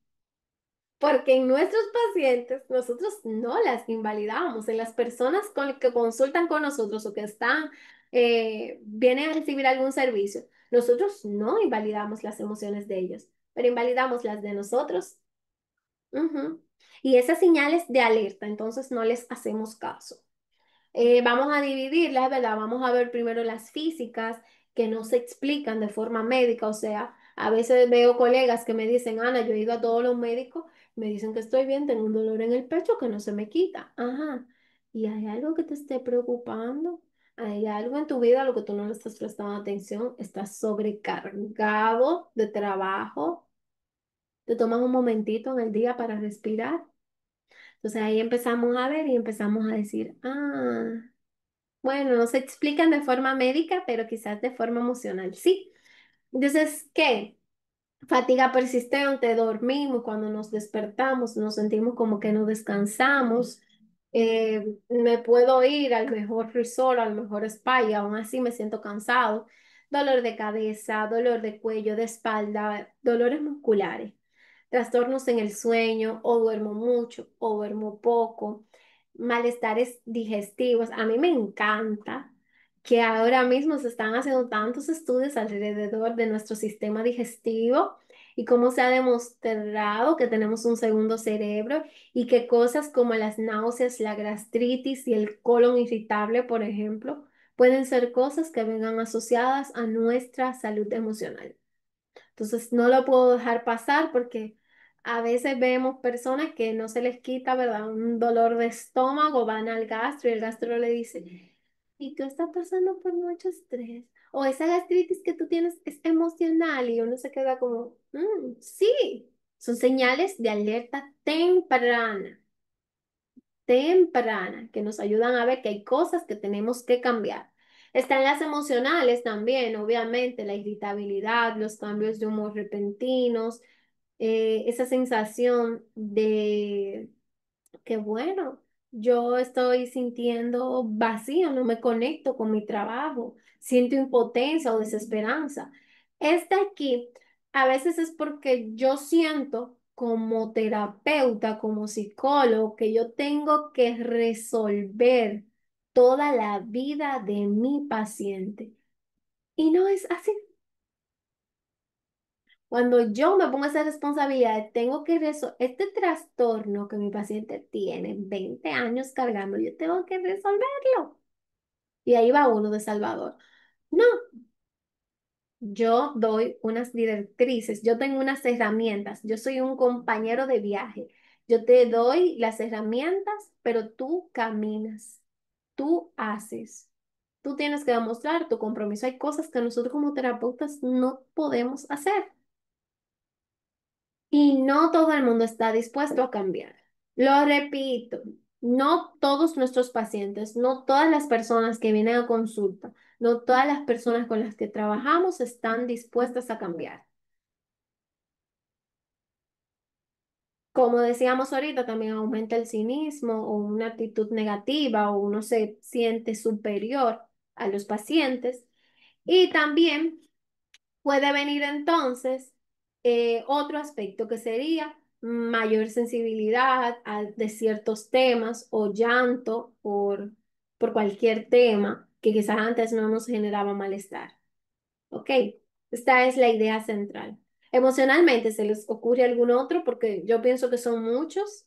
Speaker 2: Porque en nuestros pacientes nosotros no las invalidamos, en las personas que consultan con nosotros o que vienen a recibir algún servicio, nosotros no invalidamos las emociones de ellos, pero invalidamos las de nosotros. Ujú. Y esas señales de alerta, entonces no les hacemos caso. Vamos a dividirlas, es verdad, vamos a ver primero las físicas que no se explican de forma médica, o sea, a veces veo colegas que me dicen, Ana, yo he ido a todos los médicos, me dicen que estoy bien, tengo un dolor en el pecho que no se me quita, ajá, ¿y hay algo que te esté preocupando? ¿Hay algo en tu vida a lo que tú no le estás prestando atención? ¿Estás sobrecargado de trabajo? ¿Te tomas un momentito en el día para respirar? Entonces ahí empezamos a ver y empezamos a decir, bueno, no se explican de forma médica, pero quizás de forma emocional, sí. Entonces, ¿qué? Fatiga persistente, dormimos, cuando nos despertamos nos sentimos como que no descansamos. Me puedo ir al mejor resort, al mejor spa y aún así me siento cansado. Dolor de cabeza, dolor de cuello, de espalda, dolores musculares, trastornos en el sueño, o duermo mucho o duermo poco, malestares digestivos. A mí me encanta que ahora mismo se están haciendo tantos estudios alrededor de nuestro sistema digestivo y cómo se ha demostrado que tenemos un segundo cerebro y que cosas como las náuseas, la gastritis y el colon irritable, por ejemplo, pueden ser cosas que vengan asociadas a nuestra salud emocional. Entonces no lo puedo dejar pasar porque a veces vemos personas que no se les quita, ¿verdad? Un dolor de estómago, van al gastro y el gastro le dice, ¿y tú estás pasando por mucho estrés? O esa gastritis que tú tienes es emocional y uno se queda como, sí, son señales de alerta temprana, que nos ayudan a ver que hay cosas que tenemos que cambiar. Están las emocionales también, obviamente, la irritabilidad, los cambios de humor repentinos, esa sensación de que bueno, yo estoy sintiendo vacío, no me conecto con mi trabajo, siento impotencia o desesperanza. Este aquí a veces es porque yo siento como terapeuta, como psicólogo, que yo tengo que resolver toda la vida de mi paciente. Y no es así. Cuando yo me pongo esa responsabilidad, tengo que resolver este trastorno que mi paciente tiene 20 años cargando, yo tengo que resolverlo. Y ahí va uno de Salvador. No, yo doy unas directrices, yo tengo unas herramientas, yo soy un compañero de viaje. Yo te doy las herramientas, pero tú caminas, tú haces. Tú tienes que demostrar tu compromiso. Hay cosas que nosotros como terapeutas no podemos hacer. Y no todo el mundo está dispuesto a cambiar. Lo repito, no todos nuestros pacientes, no todas las personas que vienen a consulta, no todas las personas con las que trabajamos están dispuestas a cambiar. Como decíamos ahorita, también aumenta el cinismo o una actitud negativa o uno se siente superior a los pacientes. Y también puede venir entonces otro aspecto que sería mayor sensibilidad de ciertos temas o llanto por cualquier tema que quizás antes no nos generaba malestar. ¿Ok? Esta es la idea central. Emocionalmente, ¿se les ocurre algún otro? Porque yo pienso que son muchos.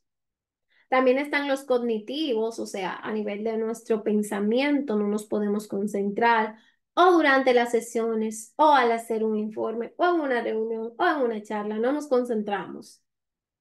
Speaker 2: También están los cognitivos, o sea, a nivel de nuestro pensamiento no nos podemos concentrar, o durante las sesiones, o al hacer un informe, o en una reunión, o en una charla, no nos concentramos.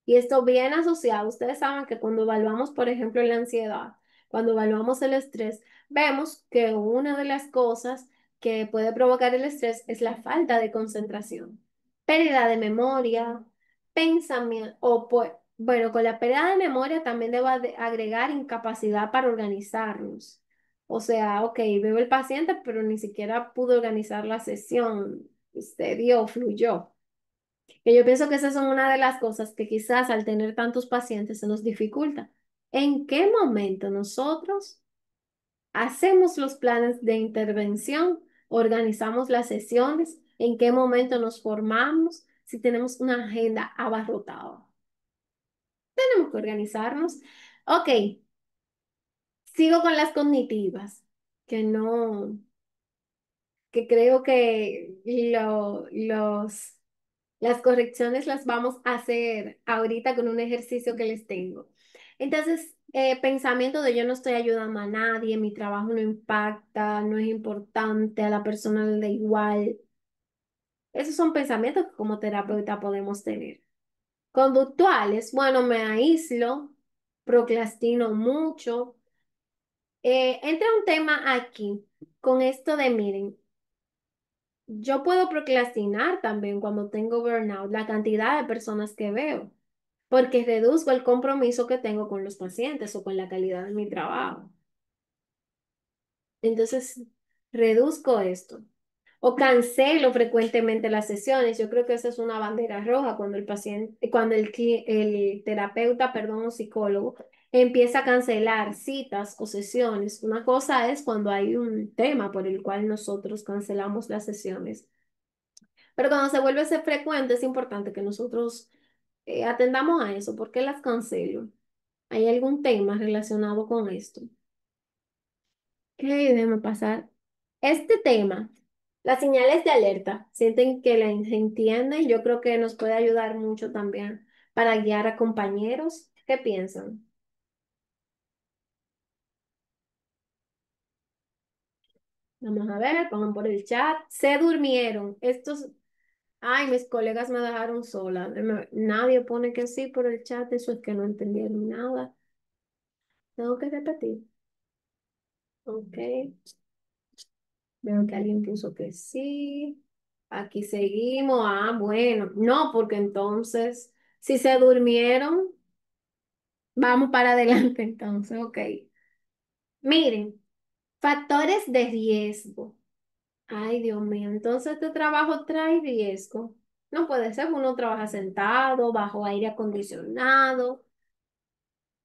Speaker 2: Y esto viene asociado, ustedes saben que cuando evaluamos, por ejemplo, la ansiedad, cuando evaluamos el estrés, vemos que una de las cosas que puede provocar el estrés es la falta de concentración, pérdida de memoria, pensamiento, o pues, bueno, con la pérdida de memoria también debo agregar incapacidad para organizarnos. O sea, ok, veo el paciente, pero ni siquiera pude organizar la sesión, se dio, fluyó. Que yo pienso que esas son una de las cosas que quizás al tener tantos pacientes se nos dificulta. ¿En qué momento nosotros hacemos los planes de intervención, organizamos las sesiones? ¿En qué momento nos formamos? Si tenemos una agenda abarrotada. Tenemos que organizarnos. Ok, sigo con las cognitivas, que no, que creo que las correcciones las vamos a hacer ahorita con un ejercicio que les tengo. Entonces, pensamiento de yo no estoy ayudando a nadie, mi trabajo no impacta, no es importante, a la persona le da igual. Esos son pensamientos que como terapeuta podemos tener. Conductuales, bueno, me aíslo, procrastino mucho. Entra un tema aquí con esto de, miren, yo puedo procrastinar también cuando tengo burnout, la cantidad de personas que veo, porque reduzco el compromiso que tengo con los pacientes o con la calidad de mi trabajo. Entonces, reduzco esto. O cancelo frecuentemente las sesiones. Yo creo que esa es una bandera roja cuando el paciente, cuando el terapeuta, perdón, o psicólogo empieza a cancelar citas o sesiones. Una cosa es cuando hay un tema por el cual nosotros cancelamos las sesiones. Pero cuando se vuelve a ser frecuente, es importante que nosotros atendamos a eso. ¿Por qué las cancelo? ¿Hay algún tema relacionado con esto? Ok, déjame pasar. Este tema, las señales de alerta, sienten que la se entienden, yo creo que nos puede ayudar mucho también para guiar a compañeros. ¿Qué piensan? Vamos a ver, pongan por el chat. Se durmieron. Estos, ay, mis colegas me dejaron sola. Nadie pone que sí por el chat, eso es que no entendieron nada. Tengo que repetir. Ok, veo que alguien puso que sí. Aquí seguimos. Ah, bueno, no, porque entonces, si se durmieron, vamos para adelante entonces, ok. Miren, factores de riesgo. Ay, Dios mío, entonces este trabajo trae riesgo. No puede ser, uno trabaja sentado, bajo aire acondicionado,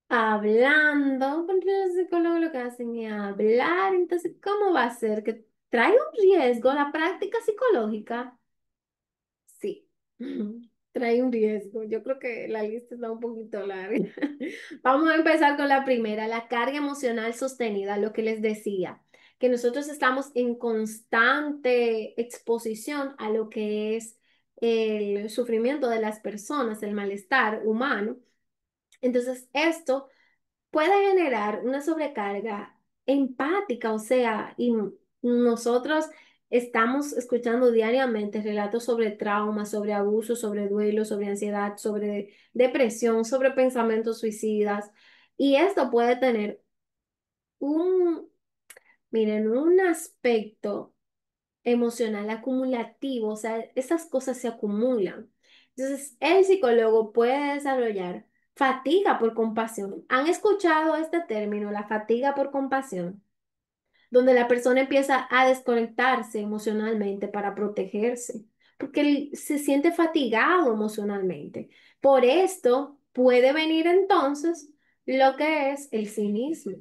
Speaker 2: hablando, porque los psicólogos lo que hacen es hablar, entonces, ¿cómo va a ser que trae un riesgo la práctica psicológica? Sí, trae un riesgo. Yo creo que la lista está un poquito larga. Vamos a empezar con la primera, la carga emocional sostenida, lo que les decía, que nosotros estamos en constante exposición a lo que es el sufrimiento de las personas, el malestar humano. Entonces, esto puede generar una sobrecarga empática, o sea, y nosotros estamos escuchando diariamente relatos sobre trauma, sobre abuso, sobre duelo, sobre ansiedad, sobre depresión, sobre pensamientos suicidas, y esto puede tener un, miren, un aspecto emocional acumulativo, o sea, esas cosas se acumulan. Entonces, el psicólogo puede desarrollar fatiga por compasión. ¿Han escuchado este término, la fatiga por compasión? Donde la persona empieza a desconectarse emocionalmente para protegerse, porque él se siente fatigado emocionalmente. Por esto puede venir entonces lo que es el cinismo.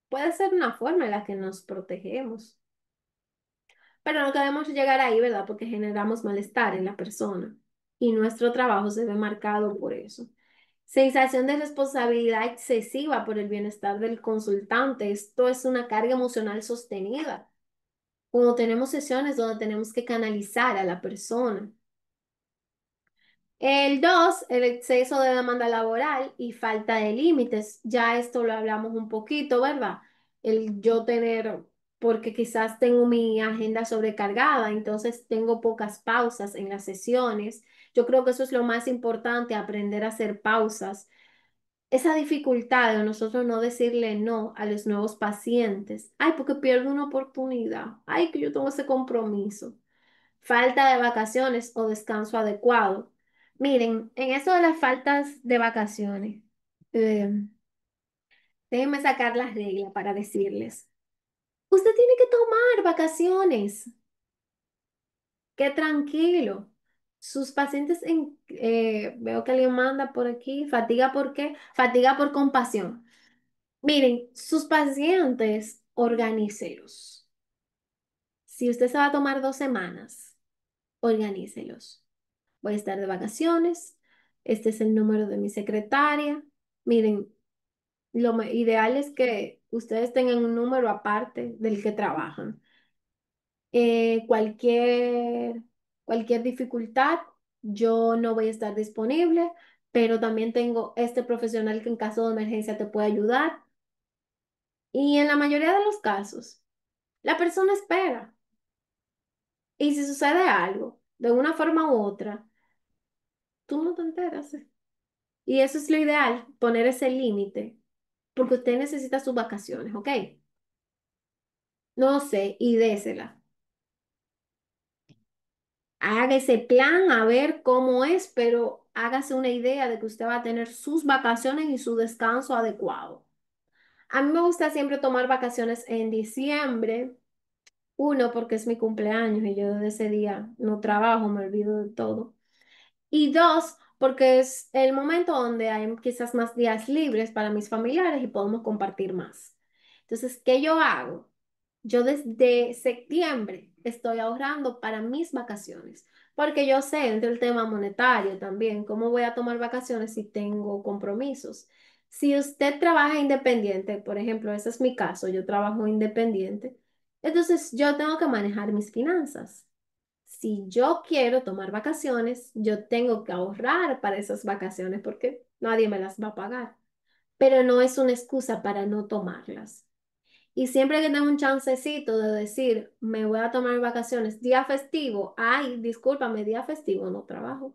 Speaker 2: Puede ser una forma en la que nos protegemos. Pero no queremos llegar ahí, ¿verdad? Porque generamos malestar en la persona y nuestro trabajo se ve marcado por eso. Sensación de responsabilidad excesiva por el bienestar del consultante. Esto es una carga emocional sostenida. Cuando tenemos sesiones donde tenemos que canalizar a la persona. El 2, el exceso de demanda laboral y falta de límites. Ya esto lo hablamos un poquito, ¿verdad? El yo tener, porque quizás tengo mi agenda sobrecargada, entonces tengo pocas pausas en las sesiones. Yo creo que eso es lo más importante, aprender a hacer pausas. Esa dificultad de nosotros no decirle no a los nuevos pacientes. Ay, porque pierdo una oportunidad. Ay, que yo tengo ese compromiso. Falta de vacaciones o descanso adecuado. Miren, en eso de las faltas de vacaciones, eh, déjenme sacar las reglas para decirles. Usted tiene que tomar vacaciones. Qué tranquilo. Sus pacientes, veo que alguien manda por aquí, fatiga por qué? Fatiga por compasión. Miren, sus pacientes, organícelos. Si usted se va a tomar 2 semanas, organícelos. Voy a estar de vacaciones. Este es el número de mi secretaria. Miren, ideal es que ustedes tengan un número aparte del que trabajan. Eh, cualquier, cualquier dificultad, yo no voy a estar disponible. pero también tengo este profesional que en caso de emergencia te puede ayudar. Y en la mayoría de los casos, la persona espera. Y si sucede algo, de una forma u otra, tú no te enteras. Y eso es lo ideal, poner ese límite, porque usted necesita sus vacaciones, ¿ok? No sé, y désela. Haga ese plan a ver cómo es, pero hágase una idea de que usted va a tener sus vacaciones y su descanso adecuado. A mí me gusta siempre tomar vacaciones en diciembre. Uno, porque es mi cumpleaños y yo desde ese día no trabajo, me olvido de todo. Y dos, porque es el momento donde hay quizás más días libres para mis familiares y podemos compartir más. Entonces, ¿qué yo hago? Yo desde septiembre estoy ahorrando para mis vacaciones, porque yo sé, entre el tema monetario también, cómo voy a tomar vacaciones si tengo compromisos. Si usted trabaja independiente, por ejemplo, ese es mi caso, yo trabajo independiente, entonces yo tengo que manejar mis finanzas. Si yo quiero tomar vacaciones, yo tengo que ahorrar para esas vacaciones porque nadie me las va a pagar, pero no es una excusa para no tomarlas. Y siempre que tengo un chancecito de decir, me voy a tomar vacaciones, día festivo, ay, discúlpame, día festivo, no trabajo.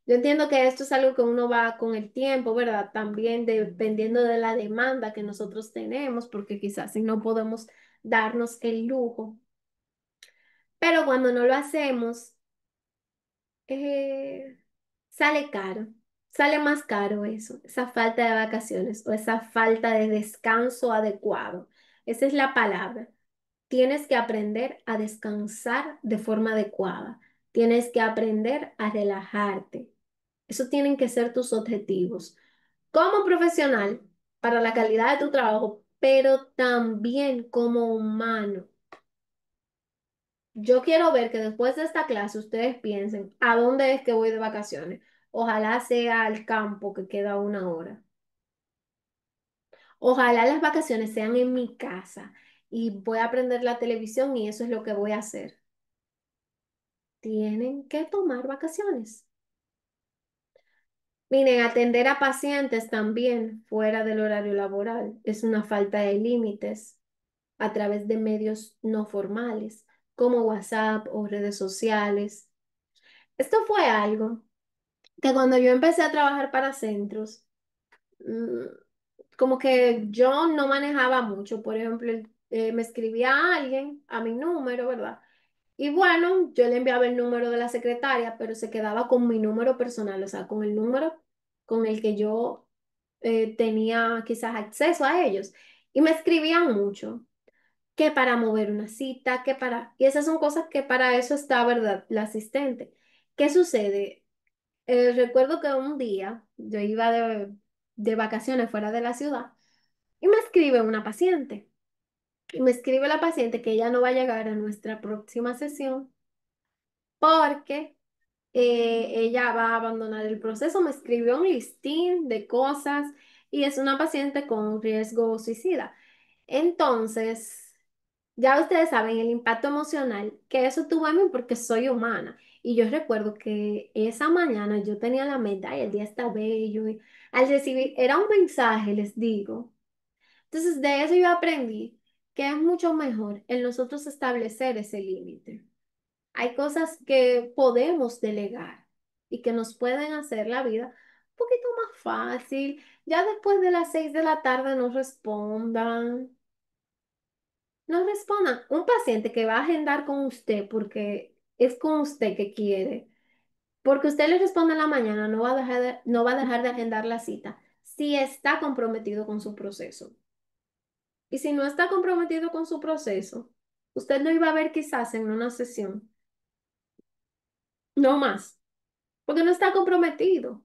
Speaker 2: Yo entiendo que esto es algo que uno va con el tiempo, ¿verdad? También dependiendo de la demanda que nosotros tenemos, porque quizás si no podemos darnos el lujo. Pero cuando no lo hacemos, eh, sale caro, sale más caro eso, esa falta de vacaciones o esa falta de descanso adecuado. Esa es la palabra. Tienes que aprender a descansar de forma adecuada. Tienes que aprender a relajarte. Eso tienen que ser tus objetivos como profesional para la calidad de tu trabajo, pero también como humano. Yo quiero ver que después de esta clase ustedes piensen, ¿a dónde es que voy de vacaciones? Ojalá sea al campo que queda 1 hora. Ojalá las vacaciones sean en mi casa y voy a prender la televisión y eso es lo que voy a hacer. Tienen que tomar vacaciones. Miren, atender a pacientes también fuera del horario laboral es una falta de límites a través de medios no formales como WhatsApp o redes sociales. Esto fue algo que cuando yo empecé a trabajar para centros, mm, como que yo no manejaba mucho. Por ejemplo, me escribía a alguien a mi número, ¿verdad? Y bueno, yo le enviaba el número de la secretaria, pero se quedaba con mi número personal, o sea, con el número con el que yo tenía quizás acceso a ellos. Y me escribían mucho, que para mover una cita, que para... Y esas son cosas que para eso está, ¿verdad? La asistente. ¿Qué sucede? Recuerdo que un día yo iba de vacaciones fuera de la ciudad y me escribe una paciente. Y me escribe la paciente que ella no va a llegar a nuestra próxima sesión porque ella va a abandonar el proceso. Me escribió un listín de cosas y es una paciente con riesgo suicida. Entonces, ya ustedes saben el impacto emocional que eso tuvo en mí porque soy humana. Y yo recuerdo que esa mañana yo tenía la meta y el día está bello. Y al recibir, era un mensaje, les digo. Entonces, de eso yo aprendí que es mucho mejor el nosotros establecer ese límite. Hay cosas que podemos delegar y que nos pueden hacer la vida un poquito más fácil. Ya después de las 6 de la tarde no respondan. No respondan. Un paciente que va a agendar con usted porque es con usted que quiere, porque usted le responde en la mañana, no va a dejar de agendar la cita si está comprometido con su proceso. Y si no está comprometido con su proceso, usted no iba a ver quizás en una sesión, no más, porque no está comprometido.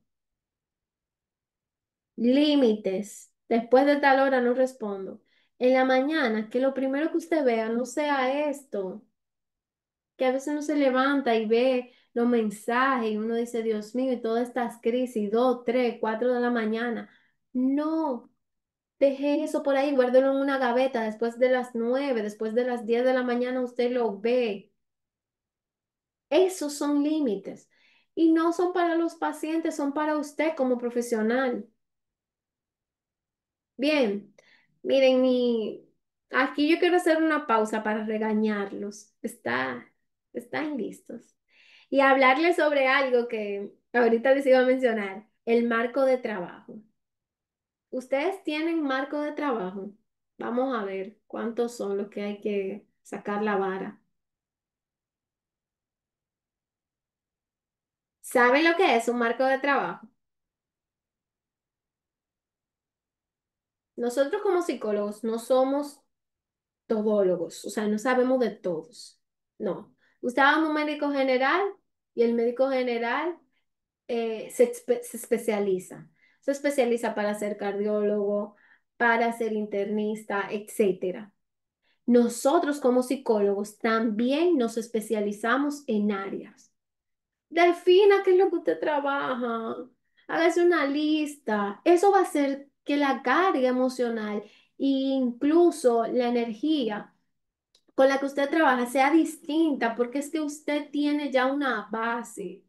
Speaker 2: Límites. Después de tal hora no respondo. En la mañana, que lo primero que usted vea no sea esto, que a veces uno se levanta y ve los mensajes y uno dice, Dios mío, y todas estas crisis, 2, 3, 4 de la mañana. No, deje eso por ahí, guárdelo en una gaveta después de las 9, después de las 10 de la mañana usted lo ve. Esos son límites. y no son para los pacientes, son para usted como profesional. Bien, miren, aquí yo quiero hacer una pausa para regañarlos. ¿Están listos? Y hablarles sobre algo que ahorita les iba a mencionar, el marco de trabajo. ¿Ustedes tienen marco de trabajo? Vamos a ver cuántos son los que hay que sacar la vara. ¿Saben lo que es un marco de trabajo? Nosotros como psicólogos no somos todólogos, o sea, no sabemos de todos. No. Usted va a un médico general y el médico general se especializa. Se especializa para ser cardiólogo, para ser internista, etcétera. Nosotros como psicólogos también nos especializamos en áreas. Defina qué es lo que usted trabaja. Hágase una lista. Eso va a hacer que la carga emocional e incluso la energía con la que usted trabaja sea distinta porque es que usted tiene ya una base.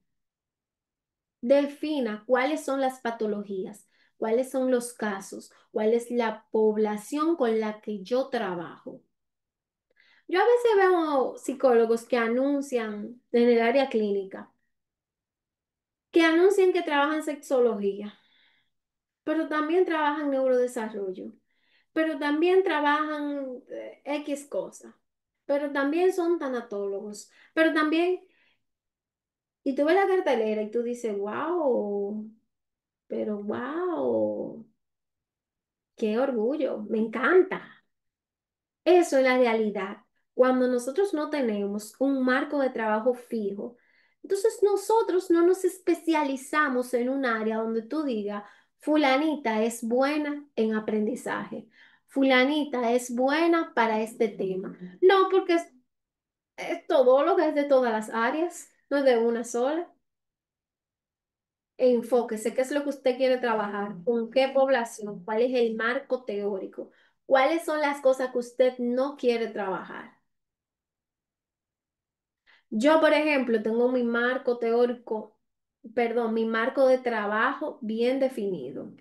Speaker 2: Defina cuáles son las patologías, cuáles son los casos, cuál es la población con la que yo trabajo. Yo a veces veo psicólogos que anuncian en el área clínica, que anuncian que trabajan sexología, pero también trabajan neurodesarrollo, pero también trabajan X cosas, pero también son tanatólogos, pero también, y tú ves la cartelera y tú dices, wow, pero wow, qué orgullo, me encanta. Eso es la realidad. Cuando nosotros no tenemos un marco de trabajo fijo, entonces nosotros no nos especializamos en un área donde tú digas, fulanita es buena en aprendizaje, fulanita es buena para este tema. No, porque es todo lo que es de todas las áreas, no es de una sola. Enfóquese, ¿qué es lo que usted quiere trabajar? ¿Con qué población? ¿Cuál es el marco teórico? ¿Cuáles son las cosas que usted no quiere trabajar? Yo, por ejemplo, tengo mi marco teórico, perdón, mi marco de trabajo bien definido.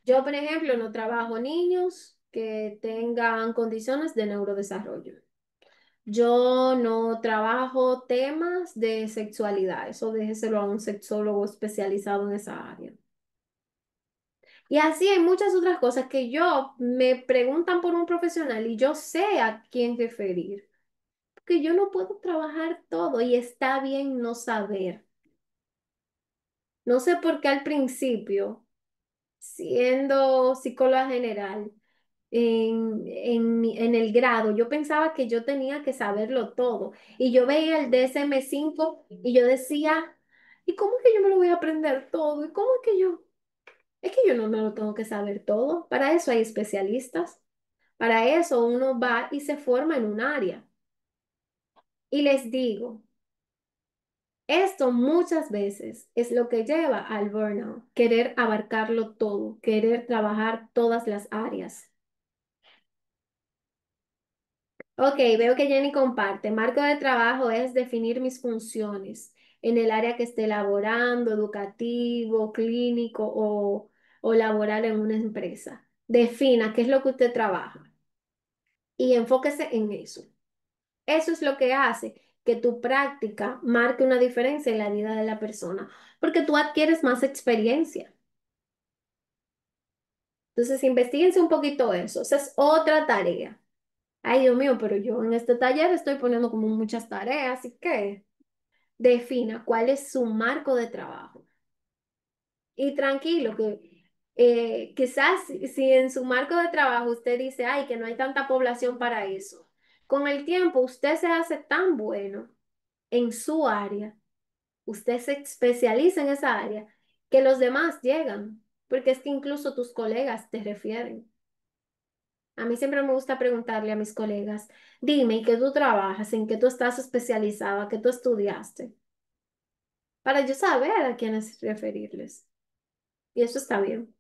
Speaker 2: Yo, por ejemplo, no trabajo niños que tengan condiciones de neurodesarrollo. Yo no trabajo temas de sexualidad, eso déjeselo a un sexólogo especializado en esa área. Y así hay muchas otras cosas que yo me preguntan por un profesional y yo sé a quién referir, porque yo no puedo trabajar todo y está bien no saber. No sé por qué al principio, siendo psicóloga general, en el grado, yo pensaba que yo tenía que saberlo todo. Y yo veía el DSM-5 y yo decía, ¿y cómo es que yo me lo voy a aprender todo? ¿Y cómo es que yo? Es que yo no me lo tengo que saber todo. Para eso hay especialistas. Para eso uno va y se forma en un área. Y les digo, esto muchas veces es lo que lleva al burnout, querer abarcarlo todo, querer trabajar todas las áreas. Ok, veo que Jenny comparte. Marco de trabajo es definir mis funciones en el área que esté laborando, educativo, clínico o laboral en una empresa. Defina qué es lo que usted trabaja y enfóquese en eso. Eso es lo que hace que tu práctica marque una diferencia en la vida de la persona, porque tú adquieres más experiencia. Entonces, investíguense un poquito eso. Esa es otra tarea. Ay, Dios mío, pero yo en este taller estoy poniendo como muchas tareas, así que defina cuál es su marco de trabajo. Y tranquilo, que quizás si en su marco de trabajo usted dice, ay, que no hay tanta población para eso, con el tiempo usted se hace tan bueno en su área, usted se especializa en esa área, que los demás llegan, porque es que incluso tus colegas te refieren. A mí siempre me gusta preguntarle a mis colegas, dime, ¿en qué tú trabajas? ¿En qué tú estás especializada? ¿Qué tú estudiaste? Para yo saber a quiénes referirles. Y eso está bien.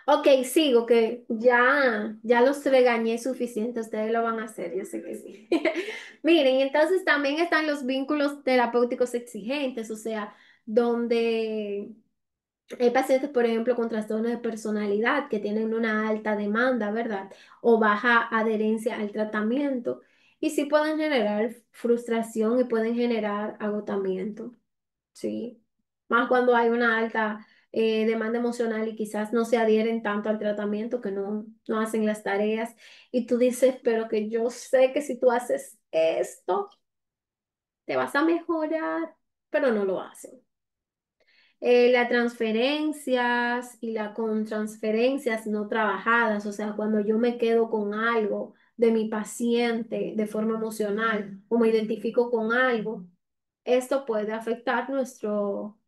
Speaker 2: Ok, sigo, que ya los regañé suficiente, ustedes lo van a hacer, yo sé que sí. Miren, entonces también están los vínculos terapéuticos exigentes, o sea, donde hay pacientes, por ejemplo, con trastornos de personalidad que tienen una alta demanda, ¿verdad? O baja adherencia al tratamiento, y sí pueden generar frustración y pueden generar agotamiento. Sí, más cuando hay una alta demanda emocional y quizás no se adhieren tanto al tratamiento, que no hacen las tareas. Y tú dices, pero que yo sé que si tú haces esto, te vas a mejorar, pero no lo hacen. Las transferencias y la con transferencias no trabajadas, o sea, cuando yo me quedo con algo de mi paciente de forma emocional o me identifico con algo, esto puede afectar nuestro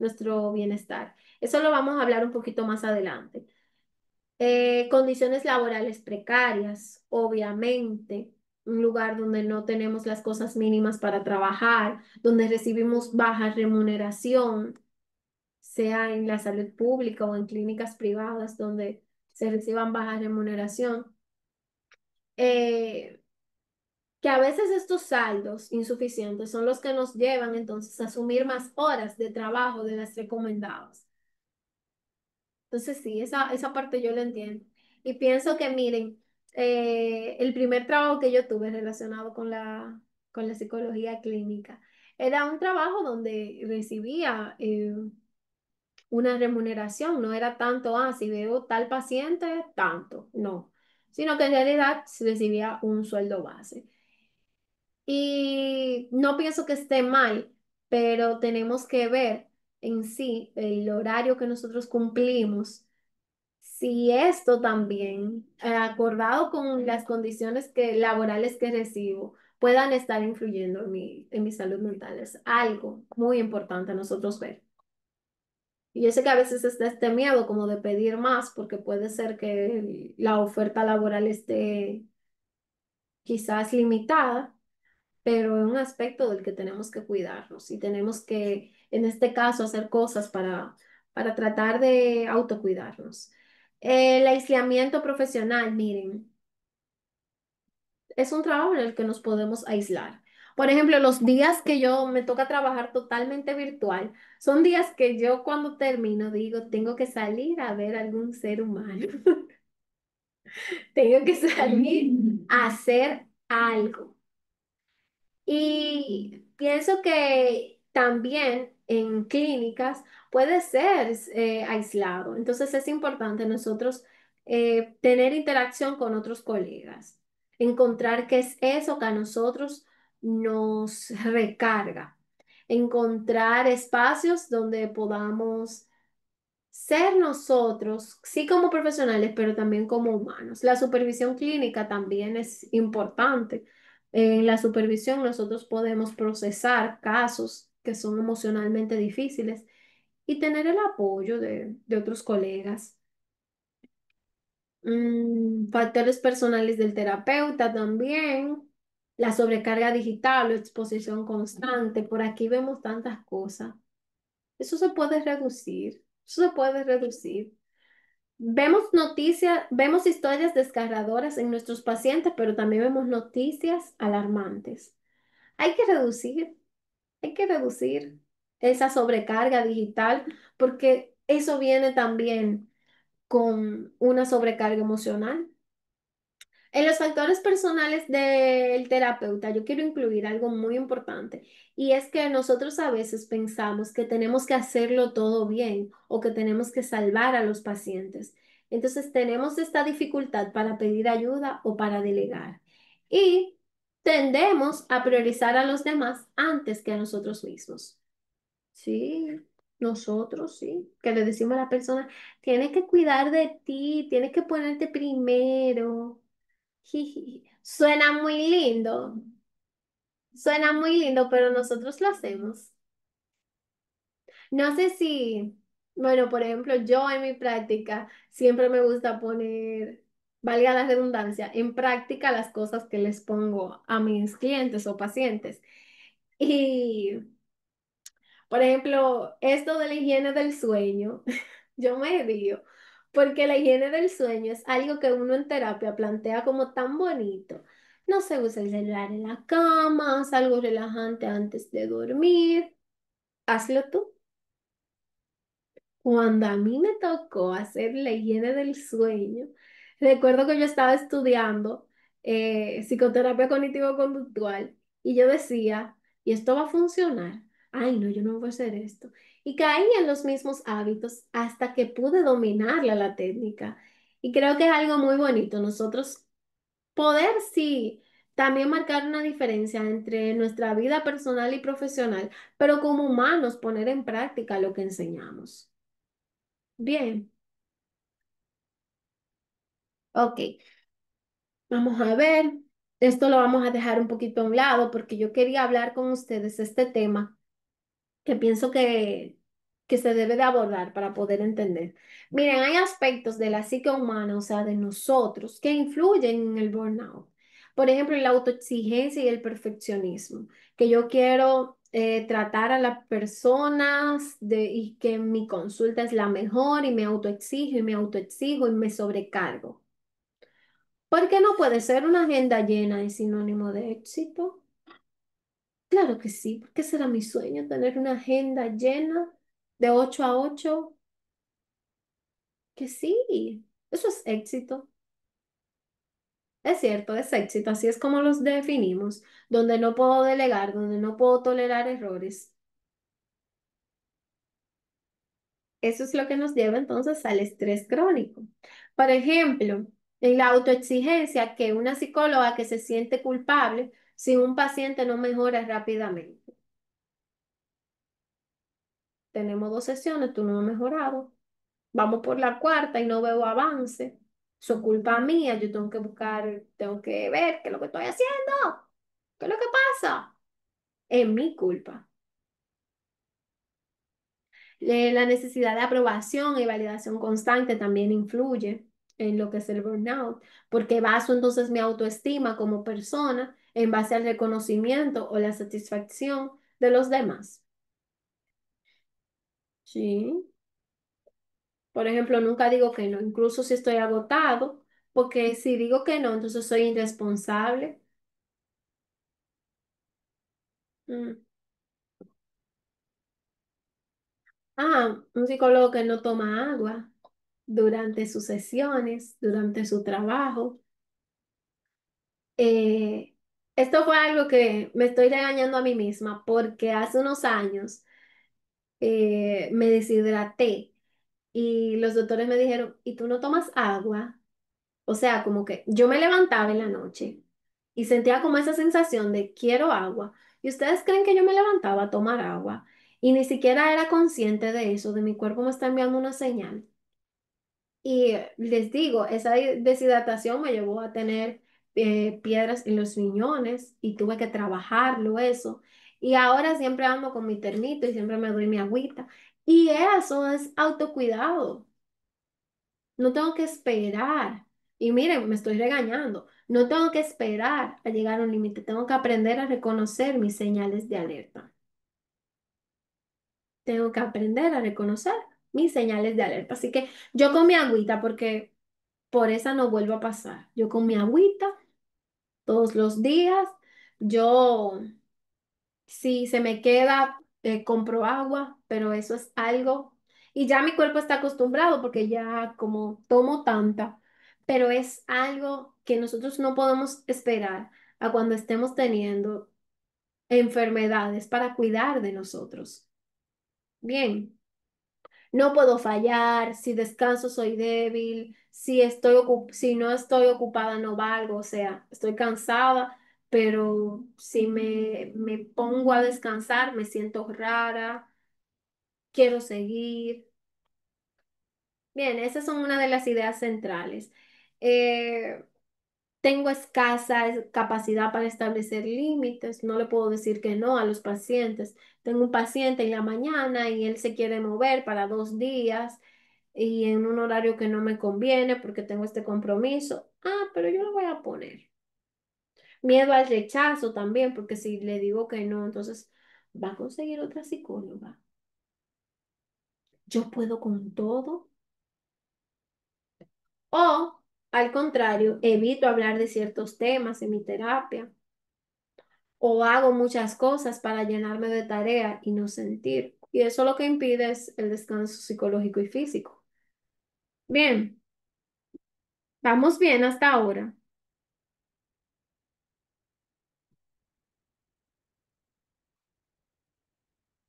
Speaker 2: bienestar. Eso lo vamos a hablar un poquito más adelante. Condiciones laborales precarias, obviamente, un lugar donde no tenemos las cosas mínimas para trabajar, donde recibimos baja remuneración, sea en la salud pública o en clínicas privadas donde se reciban baja remuneración. Eh, que a veces estos saldos insuficientes son los que nos llevan entonces a asumir más horas de trabajo de las recomendadas. Entonces sí, esa parte yo la entiendo. Y pienso que miren, el primer trabajo que yo tuve relacionado con la psicología clínica era un trabajo donde recibía una remuneración, no era tanto, si veo tal paciente, tanto, no, sino que en realidad se recibía un sueldo base. Y no pienso que esté mal, pero tenemos que ver en sí el horario que nosotros cumplimos, si esto también, acordado con las condiciones laborales que recibo, puedan estar influyendo en mi salud mental. Es algo muy importante a nosotros ver. Y yo sé que a veces está este miedo como de pedir más, porque puede ser que la oferta laboral esté quizás limitada, pero es un aspecto del que tenemos que cuidarnos y tenemos que, en este caso, hacer cosas para tratar de autocuidarnos. El aislamiento profesional, miren, es un trabajo en el que nos podemos aislar. Por ejemplo, los días que yo me toca trabajar totalmente virtual, son días que yo cuando termino digo, tengo que salir a ver algún ser humano, tengo que salir a hacer algo. Y pienso que también en clínicas puede ser aislado. Entonces es importante nosotros tener interacción con otros colegas, encontrar qué es eso que a nosotros nos recarga, encontrar espacios donde podamos ser nosotros, sí como profesionales, pero también como humanos. La supervisión clínica también es importante. En la supervisión nosotros podemos procesar casos que son emocionalmente difíciles y tener el apoyo de otros colegas. Factores personales del terapeuta también, la sobrecarga digital o exposición constante. Por aquí vemos tantas cosas. Eso se puede reducir. Eso se puede reducir. Vemos noticias, vemos historias desgarradoras en nuestros pacientes, pero también vemos noticias alarmantes. Hay que reducir, hay que reducir esa sobrecarga digital porque eso viene también con una sobrecarga emocional. En los factores personales del terapeuta, yo quiero incluir algo muy importante y es que nosotros a veces pensamos que tenemos que hacerlo todo bien o que tenemos que salvar a los pacientes. Entonces tenemos esta dificultad para pedir ayuda o para delegar y tendemos a priorizar a los demás antes que a nosotros mismos. Sí, nosotros sí, que le decimos a la persona, tienes que cuidar de ti, tienes que ponerte primero. Jiji. Suena muy lindo, pero nosotros lo hacemos. No sé si, bueno, por ejemplo, yo en mi práctica siempre me gusta poner, valga la redundancia, en práctica las cosas que les pongo a mis clientes o pacientes. Y, por ejemplo, esto de la higiene del sueño, yo me río, Porque la higiene del sueño es algo que uno en terapia plantea como tan bonito. No se usa el celular en la cama, haz algo relajante antes de dormir. Hazlo tú. Cuando a mí me tocó hacer la higiene del sueño, recuerdo que yo estaba estudiando psicoterapia cognitivo-conductual y yo decía, ¿y esto va a funcionar? Ay, no, yo no voy a hacer esto. Y caí en los mismos hábitos hasta que pude dominarla la técnica. Y creo que es algo muy bonito nosotros poder, sí, también marcar una diferencia entre nuestra vida personal y profesional, pero como humanos poner en práctica lo que enseñamos. Bien. Ok, vamos a ver. Esto lo vamos a dejar un poquito a un lado porque yo quería hablar con ustedes este tema que pienso que se debe de abordar para poder entender. Miren, hay aspectos de la psique humana, o sea, de nosotros, que influyen en el burnout. Por ejemplo, la autoexigencia y el perfeccionismo, que yo quiero tratar a las personas y que mi consulta es la mejor y me autoexijo y me autoexijo y me sobrecargo. ¿Por qué no puede ser una agenda llena y sinónimo de éxito? Claro que sí, porque será mi sueño tener una agenda llena de 8 a 8. Que sí, eso es éxito. Es cierto, es éxito, así es como los definimos, donde no puedo delegar, donde no puedo tolerar errores. Eso es lo que nos lleva entonces al estrés crónico. Por ejemplo, en la autoexigencia, que una psicóloga que se siente culpable si un paciente no mejora rápidamente. Tenemos 2 sesiones, tú no has mejorado. Vamos por la cuarta y no veo avance. Eso es culpa mía, yo tengo que buscar, tengo que ver qué es lo que estoy haciendo, qué es lo que pasa. Es mi culpa. La necesidad de aprobación y validación constante también influye en lo que es el burnout, porque baso entonces mi autoestima como persona en base al reconocimiento o la satisfacción de los demás. Sí. Por ejemplo, nunca digo que no, incluso si estoy agotado, porque si digo que no, entonces soy irresponsable. Mm. Un psicólogo que no toma agua durante sus sesiones, durante su trabajo. Eh, Esto fue algo que me estoy regañando a mí misma porque hace unos años me deshidraté y los doctores me dijeron, ¿y tú no tomas agua? O sea, como que yo me levantaba en la noche y sentía como esa sensación de quiero agua. ¿Y ustedes creen que yo me levantaba a tomar agua? Y ni siquiera era consciente de eso, de mi cuerpo me está enviando una señal. Y les digo, esa deshidratación me llevó a tener piedras en los riñones y tuve que trabajarlo eso. Y ahora siempre ando con mi termito y siempre me doy mi agüita. Y eso es autocuidado. No tengo que esperar. Y miren, me estoy regañando. No tengo que esperar a llegar a un límite. Tengo que aprender a reconocer mis señales de alerta. Tengo que aprender a reconocer mis señales de alerta. Así que yo con mi agüita, porque por esa no vuelvo a pasar. Yo con mi agüita todos los días. Yo, si se me queda, compro agua, pero eso es algo. Y ya mi cuerpo está acostumbrado porque ya como tomo tanta, pero es algo que nosotros no podemos esperar a cuando estemos teniendo enfermedades para cuidar de nosotros. Bien. No puedo fallar, si descanso soy débil, si no estoy ocupada no valgo, o sea, estoy cansada, pero si me pongo a descansar me siento rara, quiero seguir. Bien, esas son una de las ideas centrales. Eh, Tengo escasa capacidad para establecer límites, no le puedo decir que no a los pacientes. Tengo un paciente en la mañana y él se quiere mover para 2 días y en un horario que no me conviene porque tengo este compromiso. Pero yo lo voy a poner. Miedo al rechazo también, porque si le digo que no, entonces va a conseguir otra psicóloga. Yo puedo con todo. O, al contrario, evito hablar de ciertos temas en mi terapia. O hago muchas cosas para llenarme de tarea y no sentir. Y eso lo que impide es el descanso psicológico y físico. Bien, vamos bien hasta ahora.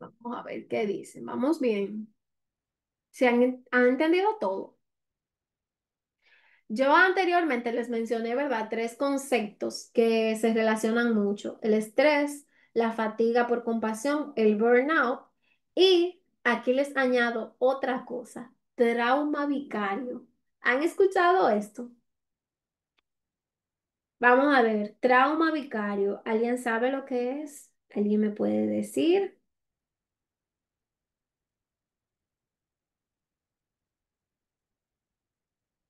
Speaker 2: Vamos a ver qué dicen. Vamos bien. ¿Han entendido todo? Yo anteriormente les mencioné, ¿verdad? Tres conceptos que se relacionan mucho. El estrés, la fatiga por compasión, el burnout. Y aquí les añado otra cosa, trauma vicario. ¿Han escuchado esto? Vamos a ver, trauma vicario. ¿Alguien sabe lo que es? ¿Alguien me puede decir?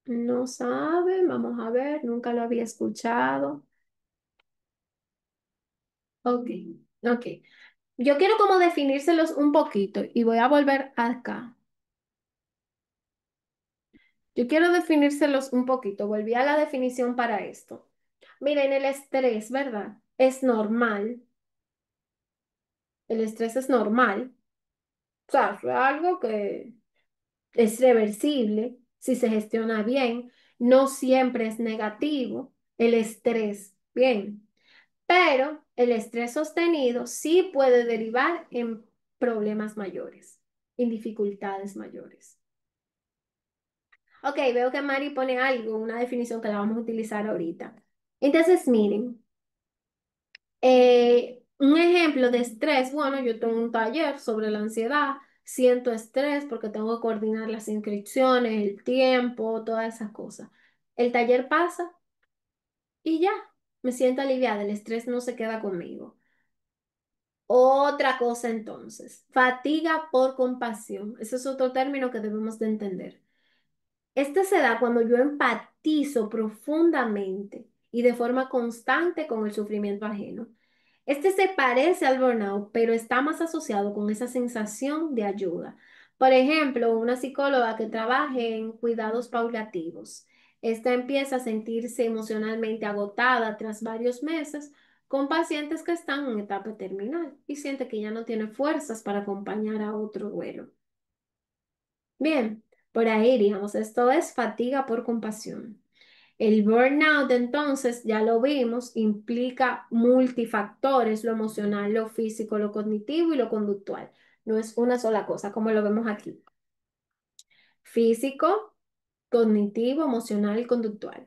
Speaker 2: No sabe, vamos a ver, nunca lo había escuchado. Ok, ok. Yo quiero como definírselos un poquito y voy a volver acá. Yo quiero definírselos un poquito. Volví a la definición para esto. Miren, el estrés, ¿verdad? Es normal. El estrés es normal. O sea, es algo que es reversible si se gestiona bien. No siempre es negativo el estrés. Bien. Pero el estrés sostenido sí puede derivar en problemas mayores, en dificultades mayores. Ok, veo que Mari pone algo, una definición que la vamos a utilizar ahorita. Entonces, miren, un ejemplo de estrés, bueno, yo tengo un taller sobre la ansiedad, siento estrés porque tengo que coordinar las inscripciones, el tiempo, todas esas cosas. El taller pasa y ya, me siento aliviada, el estrés no se queda conmigo. Otra cosa entonces, fatiga por compasión. Ese es otro término que debemos de entender. Este se da cuando yo empatizo profundamente y de forma constante con el sufrimiento ajeno. Este se parece al burnout, pero está más asociado con esa sensación de ayuda. Por ejemplo, una psicóloga que trabaje en cuidados paulativos. Esta empieza a sentirse emocionalmente agotada tras varios meses con pacientes que están en etapa terminal y siente que ya no tiene fuerzas para acompañar a otro duelo. Bien, por ahí iríamos. Esto es fatiga por compasión. El burnout, entonces, ya lo vimos, implica multifactores, lo emocional, lo físico, lo cognitivo y lo conductual. No es una sola cosa, como lo vemos aquí. Físico, cognitivo, emocional y conductual.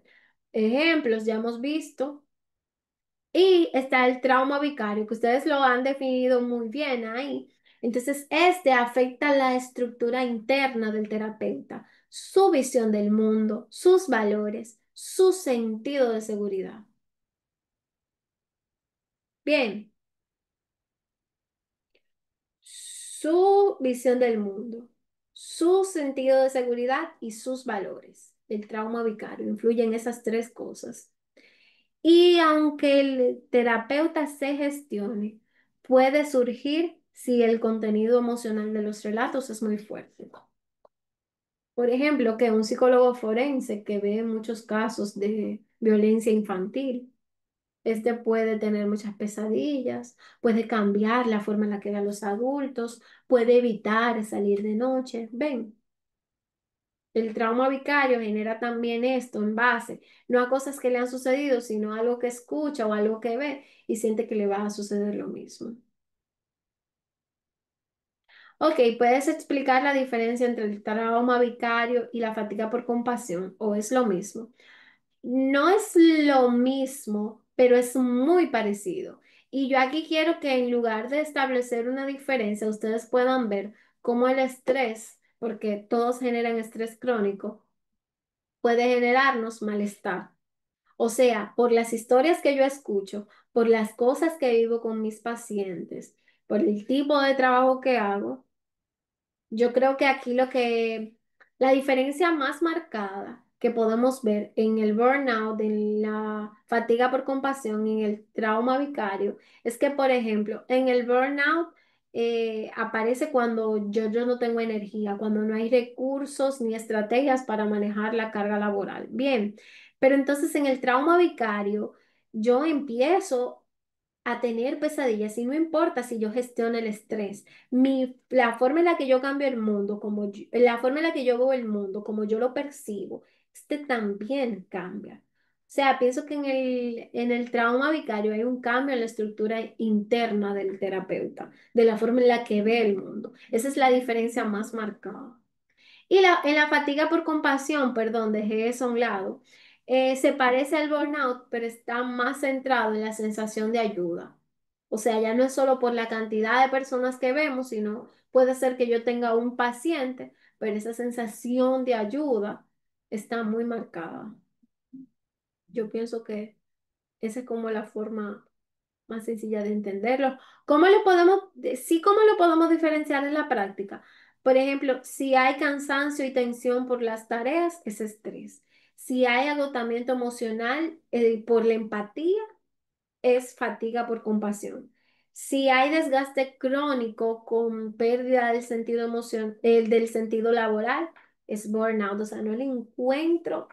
Speaker 2: Ejemplos, ya hemos visto. Y está el trauma vicario, que ustedes lo han definido muy bien ahí. Entonces, este afecta la estructura interna del terapeuta, su visión del mundo, sus valores, su sentido de seguridad. Bien, su visión del mundo, su sentido de seguridad y sus valores. El trauma vicario influye en esas tres cosas. Y aunque el terapeuta se gestione, puede surgir si el contenido emocional de los relatos es muy fuerte. Por ejemplo, que un psicólogo forense que ve muchos casos de violencia infantil, este puede tener muchas pesadillas, puede cambiar la forma en la que ve a los adultos, puede evitar salir de noche. Ven, el trauma vicario genera también esto en base, no a cosas que le han sucedido, sino a algo que escucha o algo que ve y siente que le va a suceder lo mismo. Ok, ¿puedes explicar la diferencia entre el trauma vicario y la fatiga por compasión? ¿O es lo mismo? No es lo mismo, pero es muy parecido. Y yo aquí quiero que en lugar de establecer una diferencia, ustedes puedan ver cómo el estrés, porque todos generan estrés crónico, puede generarnos malestar. O sea, por las historias que yo escucho, por las cosas que vivo con mis pacientes, por el tipo de trabajo que hago, yo creo que aquí la diferencia más marcada que podemos ver en el burnout, en la fatiga por compasión, en el trauma vicario, es que, por ejemplo, en el burnout, aparece cuando yo no tengo energía, cuando no hay recursos ni estrategias para manejar la carga laboral. Bien, pero entonces en el trauma vicario yo empiezo a tener pesadillas y no importa si yo gestiono el estrés. La forma en la que yo cambio el mundo, la forma en la que yo veo el mundo, como yo lo percibo, este también cambia. O sea, pienso que en el trauma vicario hay un cambio en la estructura interna del terapeuta, de la forma en la que ve el mundo. Esa es la diferencia más marcada. En la fatiga por compasión, perdón, dejé eso a un lado, se parece al burnout, pero está más centrado en la sensación de ayuda. O sea, ya no es solo por la cantidad de personas que vemos, sino puede ser que yo tenga un paciente, pero esa sensación de ayuda está muy marcada. Yo pienso que esa es como la forma más sencilla de entenderlo. ¿Cómo lo podemos diferenciar en la práctica? Por ejemplo, si hay cansancio y tensión por las tareas, es estrés. Si hay agotamiento emocional, por la empatía, es fatiga por compasión. Si hay desgaste crónico con pérdida del sentido del sentido laboral, es burnout. O sea, no le encuentro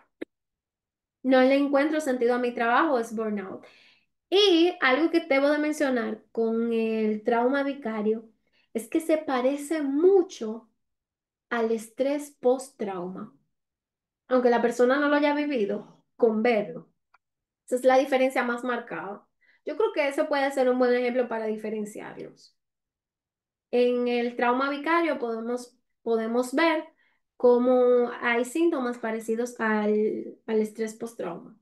Speaker 2: sentido a mi trabajo, es burnout. Y algo que debo de mencionar con el trauma vicario es que se parece mucho al estrés post-trauma, aunque la persona no lo haya vivido, con verlo. Esa es la diferencia más marcada. Yo creo que eso puede ser un buen ejemplo para diferenciarlos. En el trauma vicario podemos ver cómo hay síntomas parecidos al estrés post-trauma.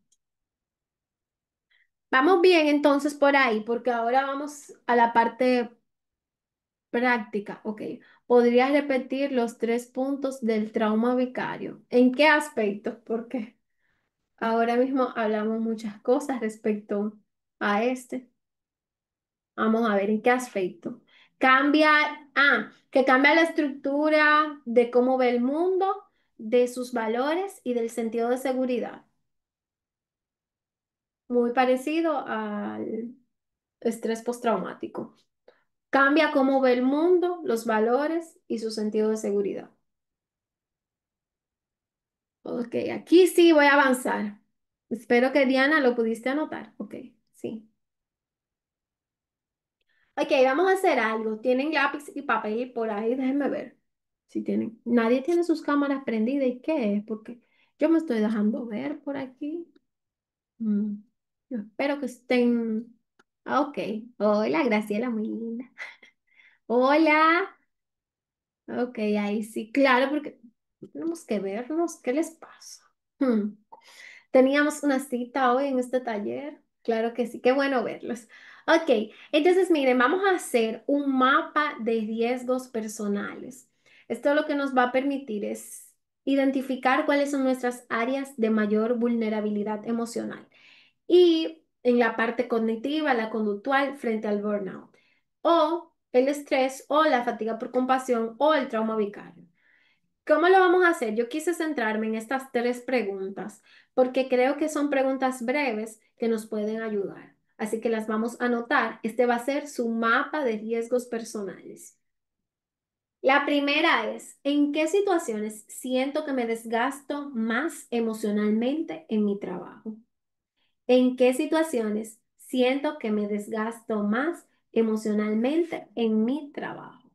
Speaker 2: Vamos bien entonces por ahí, porque ahora vamos a la parte práctica. Ok. ¿Podrías repetir los 3 puntos del trauma vicario? ¿En qué aspectos? Porque ahora mismo hablamos muchas cosas respecto a este. Vamos a ver en qué aspecto. Cambia, que cambia la estructura de cómo ve el mundo, de sus valores y del sentido de seguridad. Muy parecido al estrés postraumático. Cambia cómo ve el mundo, los valores y su sentido de seguridad. Ok, aquí sí voy a avanzar. Espero que Diana lo pudiste anotar. Ok, sí. Ok, vamos a hacer algo. ¿Tienen lápiz y papel por ahí? Déjenme ver. Si tienen. Nadie tiene sus cámaras prendidas. ¿Y qué es? Porque yo me estoy dejando ver por aquí. Mm, Yo espero que estén. Ok. Hola, Graciela, muy linda. Hola. Ok, ahí sí. Claro, porque tenemos que vernos. ¿Qué les pasa? Hmm. Teníamos una cita hoy en este taller. Claro que sí, qué bueno verlos. Ok, entonces miren, vamos a hacer un mapa de riesgos personales. Esto lo que nos va a permitir es identificar cuáles son nuestras áreas de mayor vulnerabilidad emocional y en la parte cognitiva, la conductual frente al burnout o el estrés o la fatiga por compasión o el trauma vicario. ¿Cómo lo vamos a hacer? Yo quise centrarme en estas 3 preguntas porque creo que son preguntas breves que nos pueden ayudar. Así que las vamos a anotar. Este va a ser su mapa de riesgos personales. La primera es, ¿en qué situaciones siento que me desgasto más emocionalmente en mi trabajo? ¿En qué situaciones siento que me desgasto más emocionalmente en mi trabajo?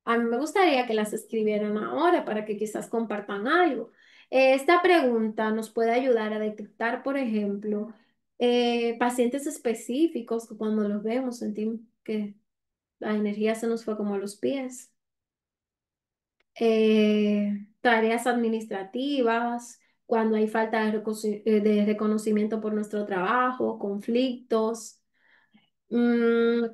Speaker 2: A mí me gustaría que las escribieran ahora para que quizás compartan algo. Esta pregunta nos puede ayudar a detectar, por ejemplo, pacientes específicos que cuando los vemos sentimos que la energía se nos fue como a los pies. Tareas administrativas, cuando hay falta de reconocimiento por nuestro trabajo, conflictos. Mm,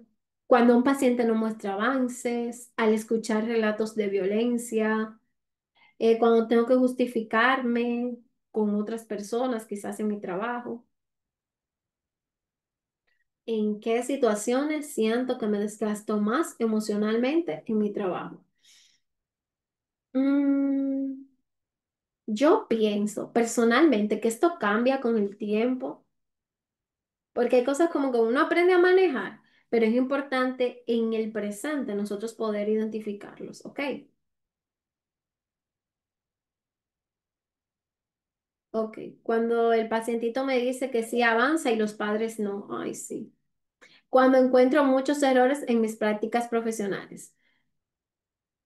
Speaker 2: Cuando un paciente no muestra avances, al escuchar relatos de violencia, cuando tengo que justificarme con otras personas, quizás en mi trabajo. ¿En qué situaciones siento que me desgasto más emocionalmente en mi trabajo? Mm, yo pienso personalmente que esto cambia con el tiempo, porque hay cosas como que uno aprende a manejar, pero es importante en el presente nosotros poder identificarlos, ¿ok? Ok, cuando el pacientito me dice que sí avanza y los padres no, ay, sí. Cuando encuentro muchos errores en mis prácticas profesionales.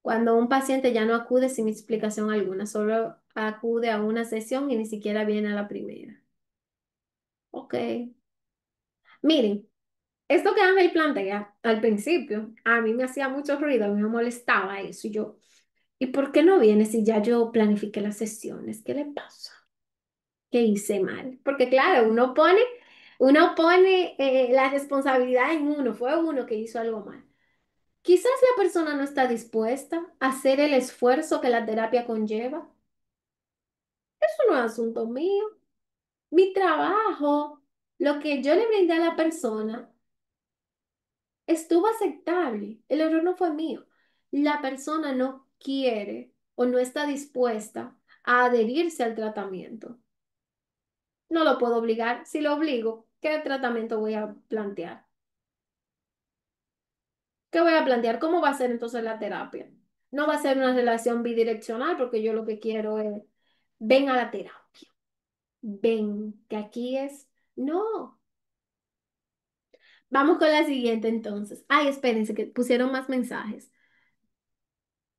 Speaker 2: Cuando un paciente ya no acude sin explicación alguna, solo acude a una sesión y ni siquiera viene a la primera. Ok. Miren, esto que Ángel plantea al principio, a mí me hacía mucho ruido, a mí me molestaba eso. Y yo, ¿y por qué no viene si ya yo planifiqué las sesiones? ¿Qué le pasa? ¿Qué hice mal? Porque claro, uno pone la responsabilidad en uno, fue uno que hizo algo mal. Quizás la persona no está dispuesta a hacer el esfuerzo que la terapia conlleva. Eso no es asunto mío. Mi trabajo, lo que yo le brindé a la persona, estuvo aceptable. El error no fue mío. La persona no quiere o no está dispuesta a adherirse al tratamiento. No lo puedo obligar. Si lo obligo, ¿qué tratamiento voy a plantear? ¿Qué voy a plantear? ¿Cómo va a ser entonces la terapia? No va a ser una relación bidireccional porque yo lo que quiero es, ven a la terapia, ven, que aquí es, no. Vamos con la siguiente entonces. Ay, espérense que pusieron más mensajes.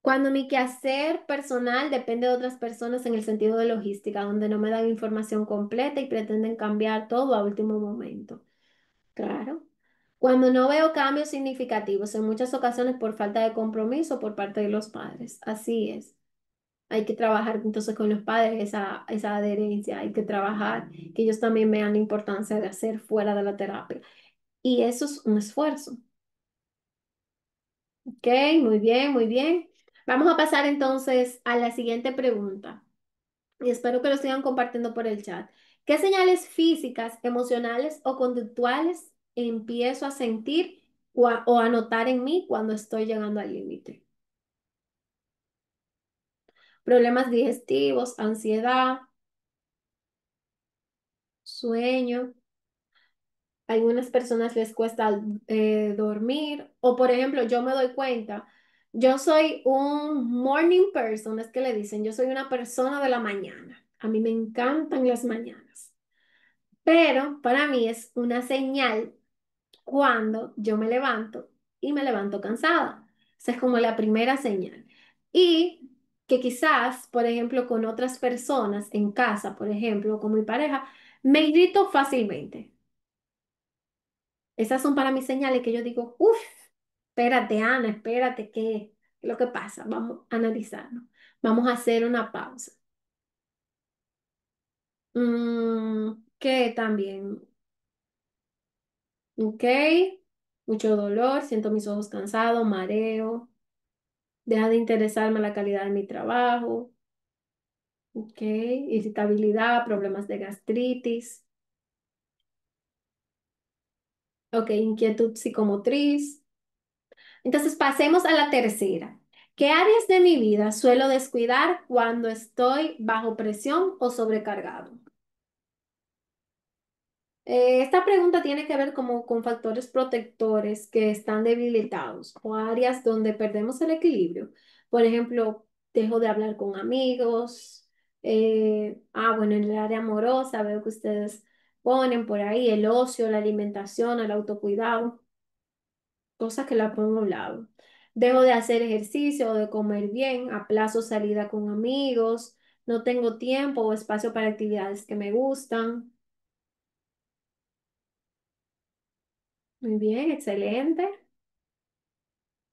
Speaker 2: Cuando mi quehacer personal depende de otras personas en el sentido de logística, donde no me dan información completa y pretenden cambiar todo a último momento. Claro. Cuando no veo cambios significativos, en muchas ocasiones por falta de compromiso por parte de los padres. Así es. Hay que trabajar entonces con los padres esa adherencia. Hay que trabajar, que ellos también vean la importancia de hacer fuera de la terapia. Y eso es un esfuerzo. Ok, muy bien, muy bien. Vamos a pasar entonces a la siguiente pregunta. Y espero que lo sigan compartiendo por el chat. ¿Qué señales físicas, emocionales o conductuales empiezo a sentir o a notar en mí cuando estoy llegando al límite? Problemas digestivos, ansiedad, sueño. A algunas personas les cuesta dormir o, por ejemplo, yo me doy cuenta, yo soy un morning person, es que le dicen, yo soy una persona de la mañana. A mí me encantan las mañanas, pero para mí es una señal cuando yo me levanto y me levanto cansada. Esa es como la primera señal. Y que quizás, por ejemplo, con otras personas en casa, por ejemplo, con mi pareja, me irrito fácilmente. Esas son para mí señales que yo digo, uff, espérate, Ana, espérate, ¿qué es lo que pasa? Vamos a analizarlo. Vamos a hacer una pausa. ¿Qué también? Ok, mucho dolor, siento mis ojos cansados, mareo, deja de interesarme la calidad de mi trabajo, ok, irritabilidad, problemas de gastritis, ok, inquietud psicomotriz. Entonces pasemos a la tercera. ¿Qué áreas de mi vida suelo descuidar cuando estoy bajo presión o sobrecargado? Esta pregunta tiene que ver como con factores protectores que están debilitados o áreas donde perdemos el equilibrio. Por ejemplo, dejo de hablar con amigos. Bueno, en el área amorosa veo que ustedes ponen por ahí el ocio, la alimentación, el autocuidado, cosas que la pongo a un lado. Dejo de hacer ejercicio o de comer bien, aplazo salida con amigos, no tengo tiempo o espacio para actividades que me gustan. Muy bien, excelente.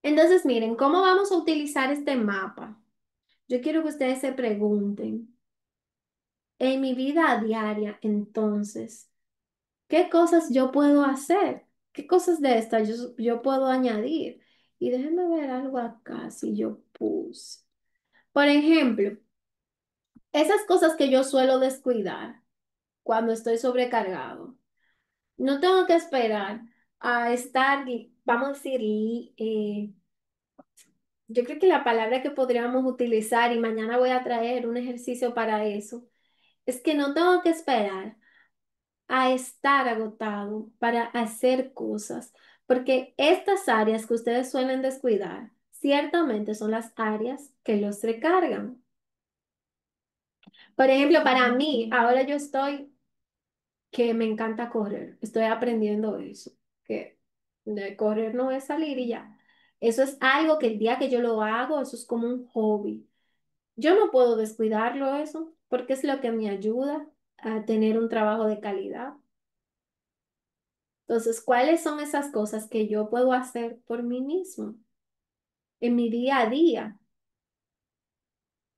Speaker 2: Entonces, miren, ¿cómo vamos a utilizar este mapa? Yo quiero que ustedes se pregunten, en mi vida diaria, entonces, ¿qué cosas yo puedo hacer? ¿Qué cosas de estas yo puedo añadir? Y déjenme ver algo acá, si yo puse. Por ejemplo, esas cosas que yo suelo descuidar cuando estoy sobrecargado. No tengo que esperar a estar, vamos a decir, yo creo que la palabra que podríamos utilizar, y mañana voy a traer un ejercicio para eso, es que no tengo que esperar a estar agotado para hacer cosas, porque estas áreas que ustedes suelen descuidar, ciertamente son las áreas que los recargan. Por ejemplo, para mí, ahora yo estoy que me encanta correr, estoy aprendiendo eso, que correr no es salir y ya. Eso es algo que el día que yo lo hago, eso es como un hobby. Yo no puedo descuidarlo eso, porque es lo que me ayuda a tener un trabajo de calidad. Entonces, ¿cuáles son esas cosas que yo puedo hacer por mí mismo en mi día a día?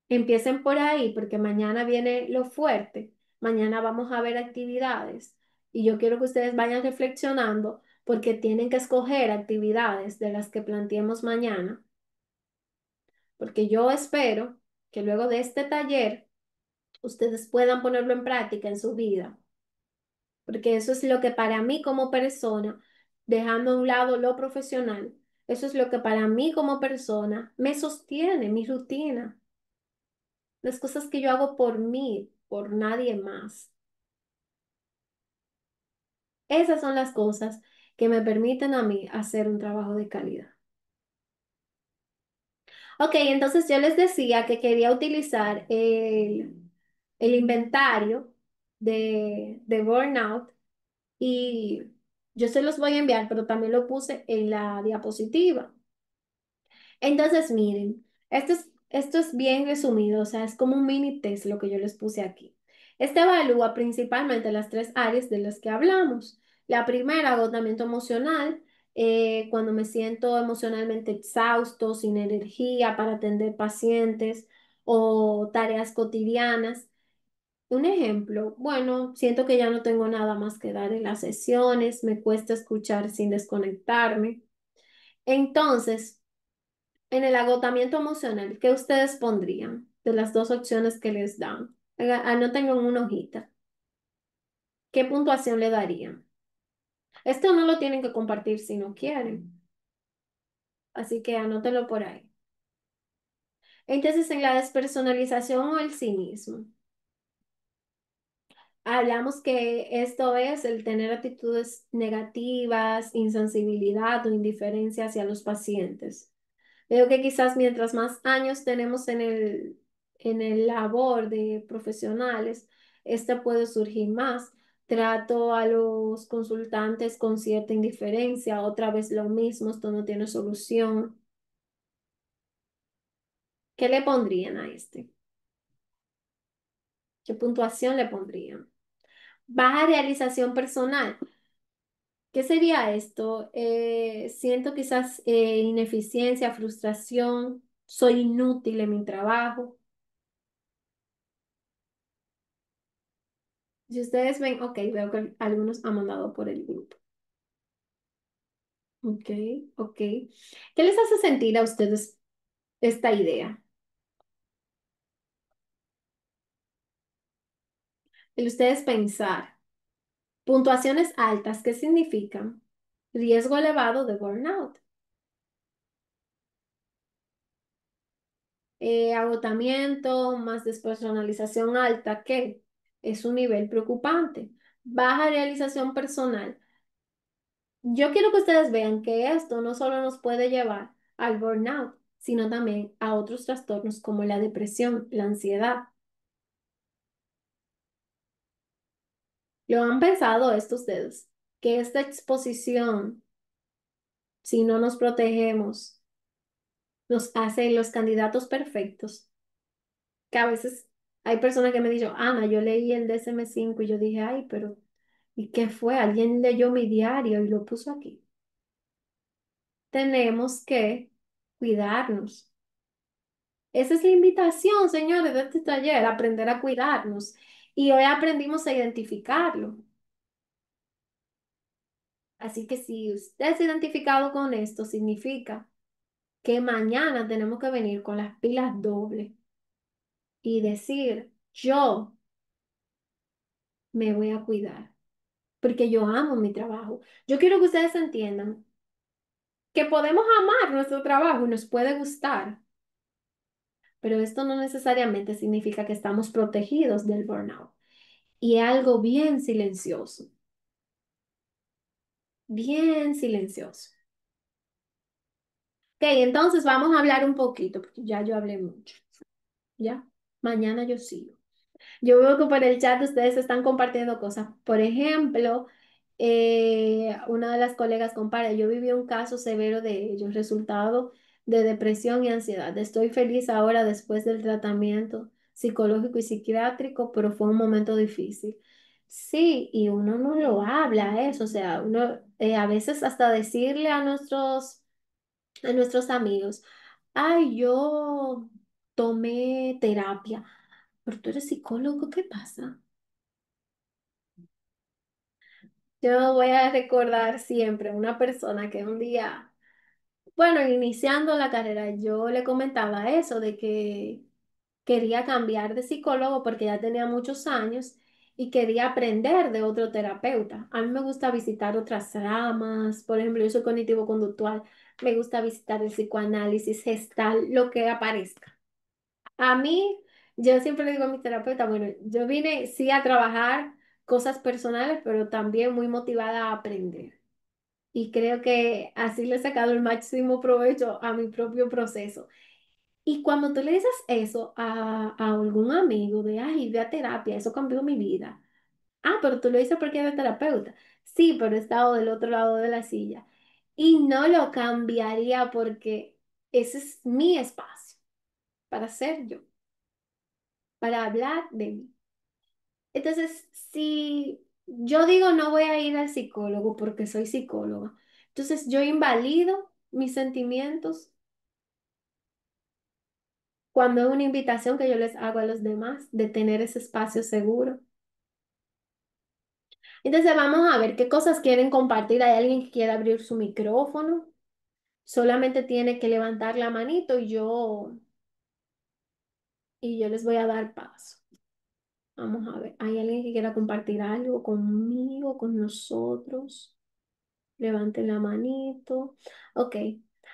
Speaker 2: Empiecen por ahí, porque mañana viene lo fuerte. Mañana vamos a ver actividades y yo quiero que ustedes vayan reflexionando porque tienen que escoger actividades de las que planteemos mañana, porque yo espero que luego de este taller ustedes puedan ponerlo en práctica en su vida, porque eso es lo que para mí como persona, dejando a un lado lo profesional, eso es lo que para mí como persona me sostiene, mi rutina, las cosas que yo hago por mí, por nadie más. Esas son las cosas que me permiten a mí hacer un trabajo de calidad. Ok, entonces yo les decía que quería utilizar el inventario de Burnout y yo se los voy a enviar, pero también lo puse en la diapositiva. Entonces, miren, esto es bien resumido, o sea, es como un mini test lo que yo les puse aquí. Este evalúa principalmente las tres áreas de las que hablamos. La primera, agotamiento emocional, cuando me siento emocionalmente exhausto, sin energía para atender pacientes o tareas cotidianas. Un ejemplo, bueno, siento que ya no tengo nada más que dar en las sesiones, me cuesta escuchar sin desconectarme. Entonces, en el agotamiento emocional, ¿qué ustedes pondrían de las dos opciones que les dan? Anoten en una hojita. ¿Qué puntuación le darían? Esto no lo tienen que compartir si no quieren, así que anótenlo por ahí. Entonces, en la despersonalización o el cinismo, hablamos que esto es el tener actitudes negativas, insensibilidad o indiferencia hacia los pacientes. Veo que quizás mientras más años tenemos en el labor de profesionales, este puede surgir más. Trato a los consultantes con cierta indiferencia, otra vez lo mismo, esto no tiene solución. ¿Qué le pondrían a este? ¿Qué puntuación le pondrían? Baja realización personal. ¿Qué sería esto? Siento quizás ineficiencia, frustración, soy inútil en mi trabajo. Si ustedes ven, ok, veo que algunos han mandado por el grupo. Ok, ok. ¿Qué les hace sentir a ustedes esta idea? El ustedes pensar, puntuaciones altas, ¿qué significan? Riesgo elevado de burnout, agotamiento más despersonalización alta, ¿qué? Es un nivel preocupante. Baja realización personal. Yo quiero que ustedes vean que esto no solo nos puede llevar al burnout, sino también a otros trastornos como la depresión, la ansiedad. ¿Lo han pensado esto ustedes? Que esta exposición, si no nos protegemos, nos hace los candidatos perfectos. Que a veces hay personas que me han dicho, Ana, yo leí el DSM-5 y yo dije, ay, pero ¿y qué fue? Alguien leyó mi diario y lo puso aquí. Tenemos que cuidarnos. Esa es la invitación, señores, de este taller, aprender a cuidarnos. Y hoy aprendimos a identificarlo. Así que si usted se ha identificado con esto, significa que mañana tenemos que venir con las pilas dobles y decir, yo me voy a cuidar, porque yo amo mi trabajo. Yo quiero que ustedes entiendan que podemos amar nuestro trabajo y nos puede gustar, pero esto no necesariamente significa que estamos protegidos del burnout. y es algo bien silencioso. Ok, entonces vamos a hablar un poquito, porque ya yo hablé mucho, ¿ya? Mañana yo sigo. Yo veo que por el chat ustedes están compartiendo cosas. Por ejemplo, una de las colegas compara, yo viví un caso severo de ellos, resultado de depresión y ansiedad. Estoy feliz ahora después del tratamiento psicológico y psiquiátrico, pero fue un momento difícil. Sí, y uno no lo habla eso, o sea, uno a veces hasta decirle a nuestros amigos, ay, yo tomé terapia, pero tú eres psicólogo, ¿qué pasa? Yo voy a recordar siempre una persona que un día, bueno, iniciando la carrera, yo le comentaba eso de que quería cambiar de psicólogo porque ya tenía muchos años y quería aprender de otro terapeuta. A mí me gusta visitar otras ramas, por ejemplo, yo soy cognitivo-conductual, me gusta visitar el psicoanálisis gestal, lo que aparezca. A mí, yo siempre le digo a mi terapeuta, bueno, yo vine sí a trabajar cosas personales, pero también muy motivada a aprender. Y creo que así le he sacado el máximo provecho a mi propio proceso. Y cuando tú le dices eso a algún amigo de, ay, ve a terapia, eso cambió mi vida. Ah, pero tú lo dices porque eres terapeuta. Sí, pero he estado del otro lado de la silla. Y no lo cambiaría porque ese es mi espacio para ser yo, para hablar de mí. Entonces, si yo digo no voy a ir al psicólogo porque soy psicóloga, entonces yo invalido mis sentimientos cuando es una invitación que yo les hago a los demás de tener ese espacio seguro. Entonces vamos a ver qué cosas quieren compartir. ¿Hay alguien que quiera abrir su micrófono? Solamente tiene que levantar la manito y yo les voy a dar paso. Vamos a ver. ¿Hay alguien que quiera compartir algo conmigo, con nosotros? Levanten la manito. Ok,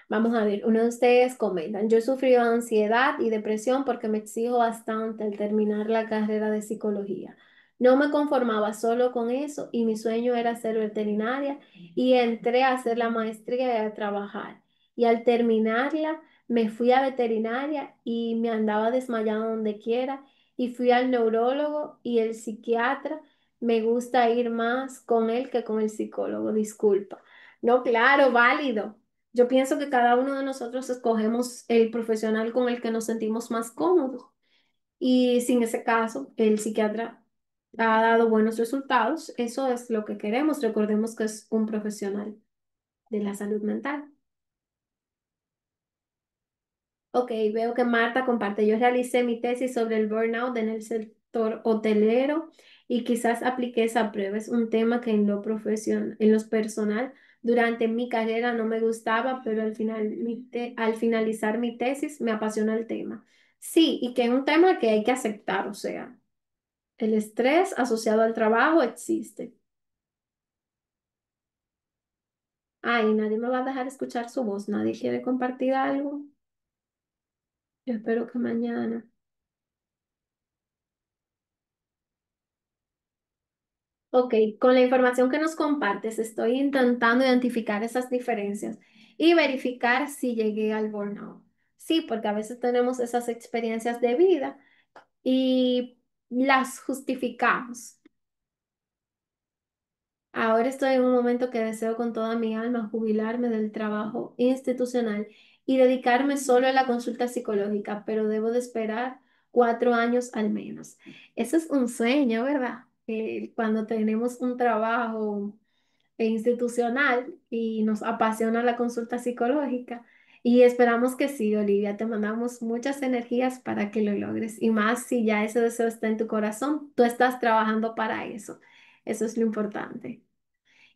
Speaker 2: vamos a ver. Uno de ustedes comentan, yo he sufrido ansiedad y depresión porque me exijo bastante al terminar la carrera de psicología. No me conformaba solo con eso y mi sueño era ser veterinaria y entré a hacer la maestría y a trabajar. Y al terminarla me fui a veterinaria y me andaba desmayando donde quiera y fui al neurólogo y el psiquiatra. Me gusta ir más con él que con el psicólogo, disculpa. No, claro, válido. Yo pienso que cada uno de nosotros escogemos el profesional con el que nos sentimos más cómodos. Y si en ese caso el psiquiatra ha dado buenos resultados, eso es lo que queremos. Recordemos que es un profesional de la salud mental. Ok, veo que Marta comparte. Yo realicé mi tesis sobre el burnout en el sector hotelero y quizás apliqué esa prueba. Es un tema que en lo personal, durante mi carrera no me gustaba, pero al finalizar mi tesis me apasiona el tema. Sí, y que es un tema que hay que aceptar, o sea, el estrés asociado al trabajo existe. Ay, nadie me va a dejar escuchar su voz. ¿Nadie quiere compartir algo? Yo espero que mañana. Ok, con la información que nos compartes, estoy intentando identificar esas diferencias y verificar si llegué al burnout. Sí, porque a veces tenemos esas experiencias de vida y las justificamos. Ahora estoy en un momento que deseo con toda mi alma jubilarme del trabajo institucional y dedicarme solo a la consulta psicológica, pero debo de esperar 4 años al menos. Eso es un sueño, ¿verdad? Cuando tenemos un trabajo institucional y nos apasiona la consulta psicológica. Y esperamos que sí, Olivia, te mandamos muchas energías para que lo logres. Y más si ya ese deseo está en tu corazón, tú estás trabajando para eso. Eso es lo importante.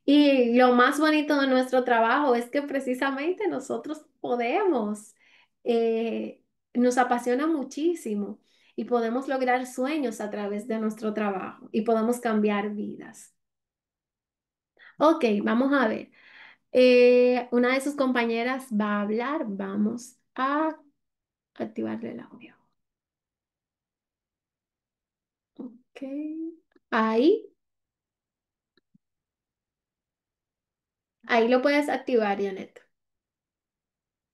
Speaker 2: Y lo más bonito de nuestro trabajo es que precisamente nosotros podemos, nos apasiona muchísimo y podemos lograr sueños a través de nuestro trabajo y podemos cambiar vidas. Ok, vamos a ver. Una de sus compañeras va a hablar. Vamos a activarle el audio. Ok. Ahí, ahí lo puedes activar, Janet.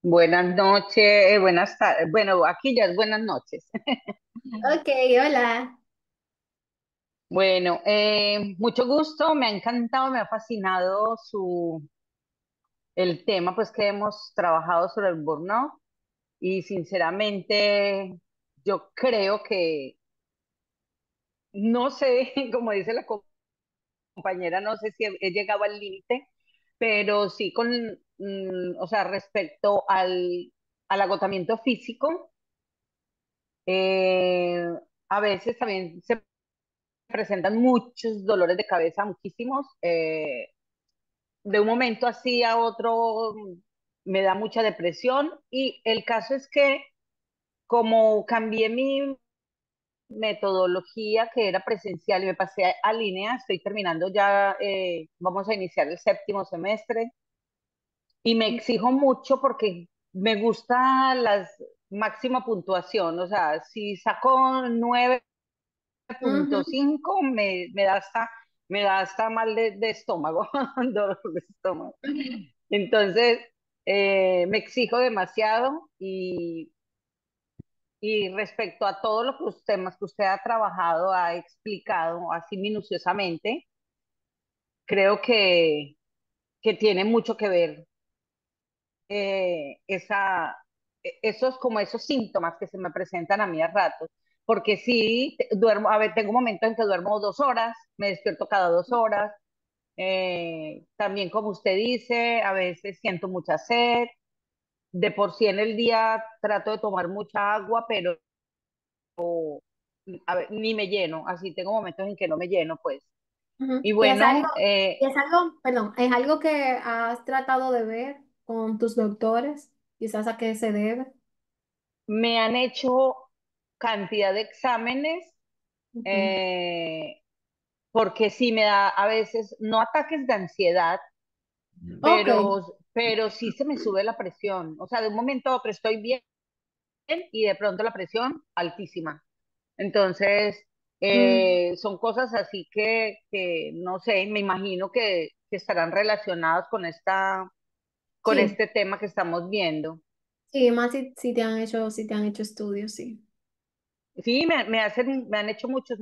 Speaker 3: Buenas noches, buenas tardes. Bueno, aquí ya es buenas noches.
Speaker 2: Ok, hola.
Speaker 3: Bueno, mucho gusto, me ha encantado, me ha fascinado el tema pues que hemos trabajado sobre el burnout y sinceramente yo creo que no sé, como dice la compañera, no sé si he llegado al límite, pero sí o sea, respecto al agotamiento físico, eh, a veces también se presentan muchos dolores de cabeza, muchísimos. De un momento así a otro me da mucha depresión y el caso es que como cambié mi metodología que era presencial y me pasé a línea, estoy terminando ya, vamos a iniciar el séptimo semestre y me exijo mucho porque me gusta la máxima puntuación, o sea, si saco 9,5 me da hasta mal de estómago, dolor de estómago. Entonces, me exijo demasiado y respecto a todos los temas que usted ha trabajado, ha explicado así minuciosamente, creo que tiene mucho que ver esos como esos síntomas que se me presentan a mí a ratos. Porque sí, duermo, a ver, tengo momentos en que duermo 2 horas, me despierto cada 2 horas. También, como usted dice, a veces siento mucha sed. De por sí en el día trato de tomar mucha agua, pero a ver, ni me lleno. Así tengo momentos en que no me lleno, pues.
Speaker 2: Ujú.
Speaker 3: Y bueno,
Speaker 2: Perdón, es algo que has tratado de ver con tus doctores, quizás a qué se debe.
Speaker 3: me han hecho cantidad de exámenes,
Speaker 2: Ok.
Speaker 3: eh, porque sí me da a veces, no ataques de ansiedad,
Speaker 2: Ok.
Speaker 3: pero sí se me sube la presión. O sea, de un momento a otro estoy bien y de pronto la presión altísima. Entonces,
Speaker 2: Mm,
Speaker 3: son cosas así que no sé, me imagino que estarán relacionadas con con
Speaker 2: sí,
Speaker 3: este tema que estamos viendo.
Speaker 2: sí, más si te han hecho, si te han hecho estudios, sí.
Speaker 3: Sí, me han hecho muchos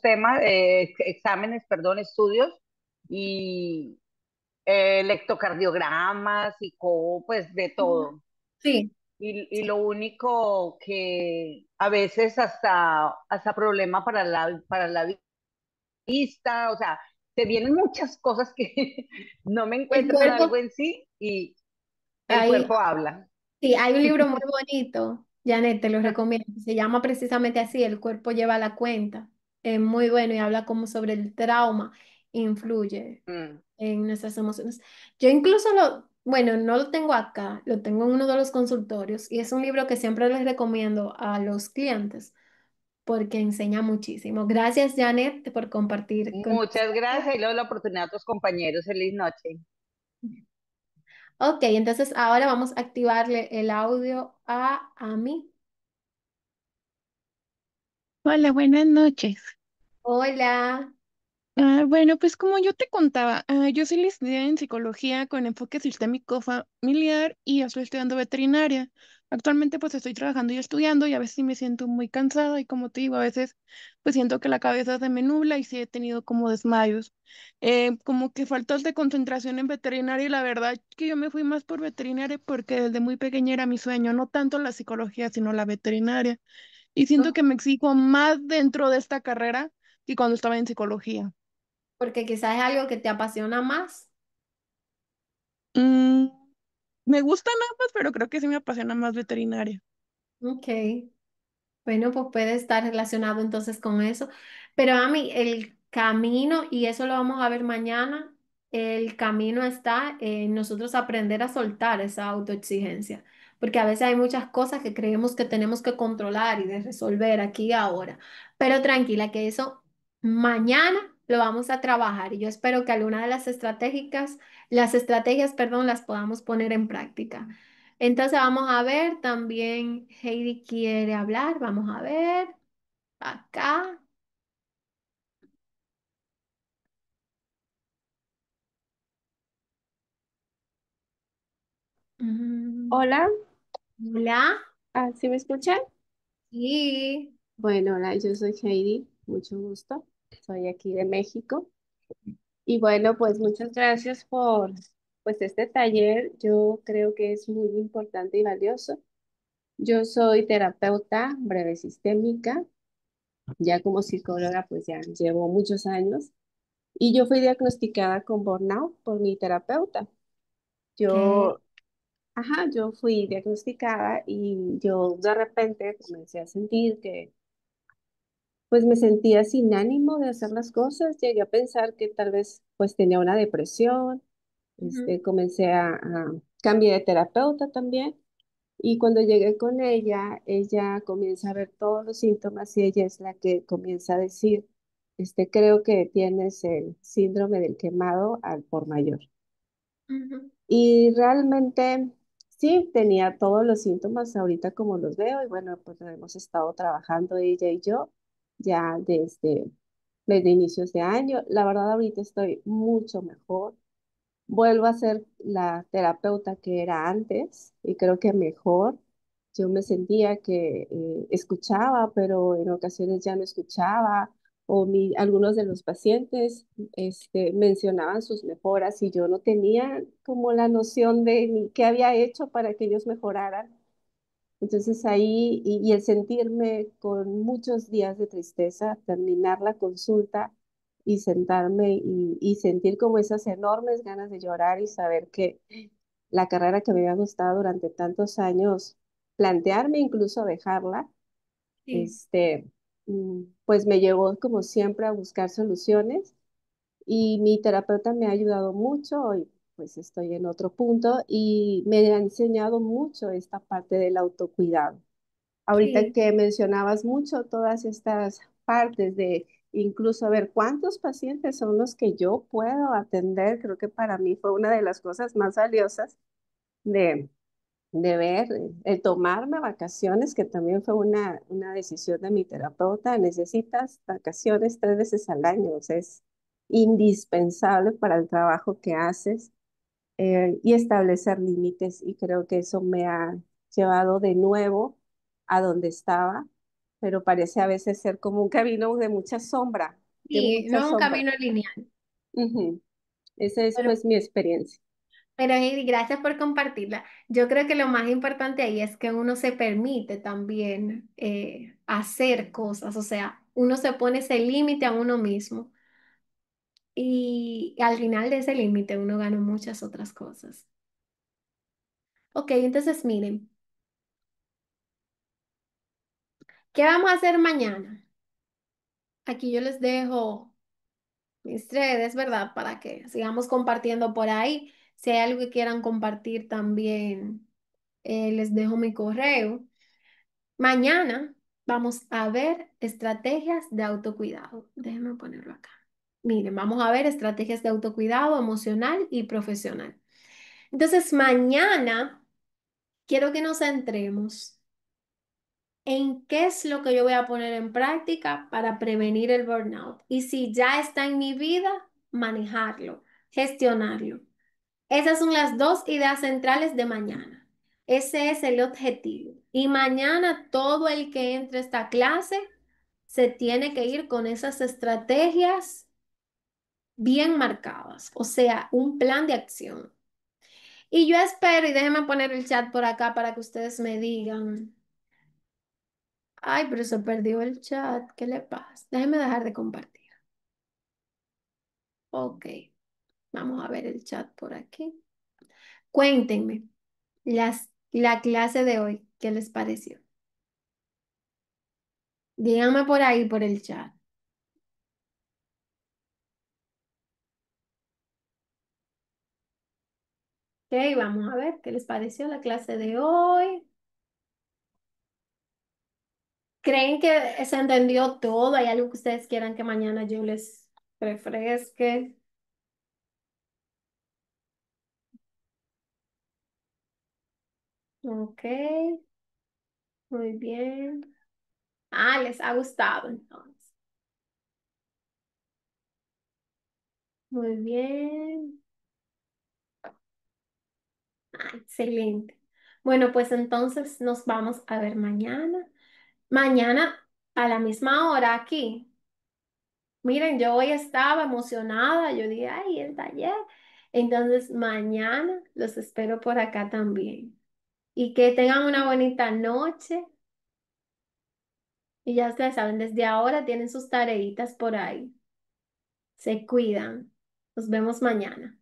Speaker 3: temas, exámenes, perdón, estudios y electrocardiogramas y pues de
Speaker 2: Ujú.
Speaker 3: todo.
Speaker 2: Sí,
Speaker 3: Y lo único que a veces hasta problema para para la vista, o sea, te vienen muchas cosas que no me
Speaker 2: el
Speaker 3: encuentro en algo
Speaker 2: cuerpo,
Speaker 3: en sí y el
Speaker 2: ahí,
Speaker 3: cuerpo habla.
Speaker 2: sí, hay un libro muy bonito, Janet, te lo recomiendo, se llama precisamente así, El cuerpo lleva la cuenta. Es muy bueno y habla como sobre el trauma influye
Speaker 3: Mm.
Speaker 2: en nuestras emociones. Yo incluso bueno, no lo tengo acá, lo tengo en uno de los consultorios y es un libro que siempre les recomiendo a los clientes porque enseña muchísimo. Gracias, Janet, por compartir con
Speaker 3: Muchas
Speaker 2: nosotros.
Speaker 3: gracias y luego la oportunidad a tus compañeros. Feliz noche.
Speaker 2: Ok, entonces ahora vamos a activarle el audio a mí.
Speaker 4: Hola, buenas noches.
Speaker 2: Hola.
Speaker 4: Bueno, pues como yo te contaba, yo soy licenciada en psicología con enfoque sistémico familiar y estoy estudiando veterinaria. Actualmente pues estoy trabajando y estudiando y a veces sí me siento muy cansada y como te digo, a veces pues siento que la cabeza se me nubla y sí he tenido como desmayos. Como que faltas de concentración en veterinaria y la verdad que yo me fui más por veterinaria porque desde muy pequeña era mi sueño, no tanto la psicología sino la veterinaria. Y siento que me exijo más dentro de esta carrera que cuando estaba en psicología.
Speaker 2: Porque quizás es algo que te apasiona más.
Speaker 4: Mm, me gustan ambas, pero creo que sí me apasiona más veterinaria.
Speaker 2: Ok. Bueno, pues puede estar relacionado entonces con eso. Pero a mí, el camino, y eso lo vamos a ver mañana, el camino está en nosotros aprender a soltar esa autoexigencia. Porque a veces hay muchas cosas que creemos que tenemos que controlar y de resolver aquí y ahora. Pero tranquila, que eso mañana lo vamos a trabajar. Y yo espero que alguna de las estrategias, perdón, las podamos poner en práctica. Entonces vamos a ver, también Heidi quiere hablar, vamos a ver, acá. Mm,
Speaker 5: Hola,
Speaker 2: hola,
Speaker 5: ¿sí me escuchan?
Speaker 2: sí.
Speaker 5: Bueno, hola, yo soy Heidi, mucho gusto. Soy aquí de México. Y bueno, pues muchas gracias por pues este taller. Yo creo que es muy importante y valioso. Yo soy terapeuta breve sistémica, ya como psicóloga pues ya llevo muchos años y yo fui diagnosticada con burnout por mi terapeuta.
Speaker 2: ¿Qué?
Speaker 5: Yo, yo fui diagnosticada y yo de repente comencé a sentir que pues me sentía sin ánimo de hacer las cosas. Llegué a pensar que tal vez pues tenía una depresión.
Speaker 2: Ujú,
Speaker 5: Comencé cambié de terapeuta también. Y cuando llegué con ella, ella comienza a ver todos los síntomas y ella es la que comienza a decir, creo que tienes el síndrome del quemado al por mayor.
Speaker 2: ujú.
Speaker 5: Y realmente sí, tenía todos los síntomas ahorita como los veo y bueno, pues lo hemos estado trabajando ella y yo ya desde inicios de año. La verdad ahorita estoy mucho mejor. Vuelvo a ser la terapeuta que era antes y creo que mejor. Yo me sentía que escuchaba, pero en ocasiones ya no escuchaba, o algunos de los pacientes mencionaban sus mejoras y yo no tenía como la noción de ni qué había hecho para que ellos mejoraran. Entonces ahí, y el sentirme con muchos días de tristeza, terminar la consulta y sentarme y sentir como esas enormes ganas de llorar y saber que la carrera que me había gustado durante tantos años, plantearme incluso dejarla,
Speaker 2: Sí,
Speaker 5: pues me llevó como siempre a buscar soluciones y mi terapeuta me ha ayudado mucho. Hoy pues estoy en otro punto y me ha enseñado mucho esta parte del autocuidado. Ahorita
Speaker 2: sí,
Speaker 5: que mencionabas mucho todas estas partes de incluso ver cuántos pacientes son los que yo puedo atender, creo que para mí fue una de las cosas más valiosas de, de ver, el tomarme vacaciones, que también fue una decisión de mi terapeuta. Necesitas vacaciones 3 veces al año, o sea, es indispensable para el trabajo que haces, y establecer límites. Y creo que eso me ha llevado de nuevo a donde estaba, pero parece a veces ser como un camino de mucha sombra, de
Speaker 2: sí, no
Speaker 5: mucha
Speaker 2: es un
Speaker 5: sombra.
Speaker 2: camino lineal.
Speaker 5: Ujú. Esa es
Speaker 2: Pero,
Speaker 5: pues mi experiencia.
Speaker 2: pero Heidi, gracias por compartirla. Yo creo que lo más importante ahí es que uno se permite también hacer cosas, o sea, uno se pone ese límite a uno mismo y al final de ese límite uno gana muchas otras cosas. Ok, entonces miren, ¿qué vamos a hacer mañana? Aquí yo les dejo mis redes, ¿verdad? Para que sigamos compartiendo por ahí. Si hay algo que quieran compartir también, les dejo mi correo. Mañana vamos a ver estrategias de autocuidado. Déjenme ponerlo acá. Miren, vamos a ver estrategias de autocuidado emocional y profesional. Entonces, mañana quiero que nos centremos en qué es lo que yo voy a poner en práctica para prevenir el burnout. Y si ya está en mi vida, manejarlo, gestionarlo. Esas son las dos ideas centrales de mañana. Ese es el objetivo. Y mañana todo el que entre a esta clase se tiene que ir con esas estrategias bien marcadas, o sea, un plan de acción. Y yo espero, y déjenme poner el chat por acá para que ustedes me digan. Ay, pero se perdió el chat. ¿Qué le pasa? Déjenme dejar de compartir. Ok, vamos a ver el chat por aquí. Cuéntenme la clase de hoy, ¿qué les pareció? Díganme por ahí, por el chat. Ok, vamos a ver qué les pareció la clase de hoy. ¿Creen que se entendió todo? ¿Hay algo que ustedes quieran que mañana yo les refresque? Ok, muy bien. Ah, les ha gustado entonces. Muy bien. Excelente. Bueno, pues entonces nos vamos a ver mañana. Mañana a la misma hora aquí. Miren, yo hoy estaba emocionada, yo dije, ay, el taller. Entonces, mañana los espero por acá también. Y que tengan una bonita noche. Y ya ustedes saben, desde ahora tienen sus tareitas por ahí. Se cuidan. Nos vemos mañana.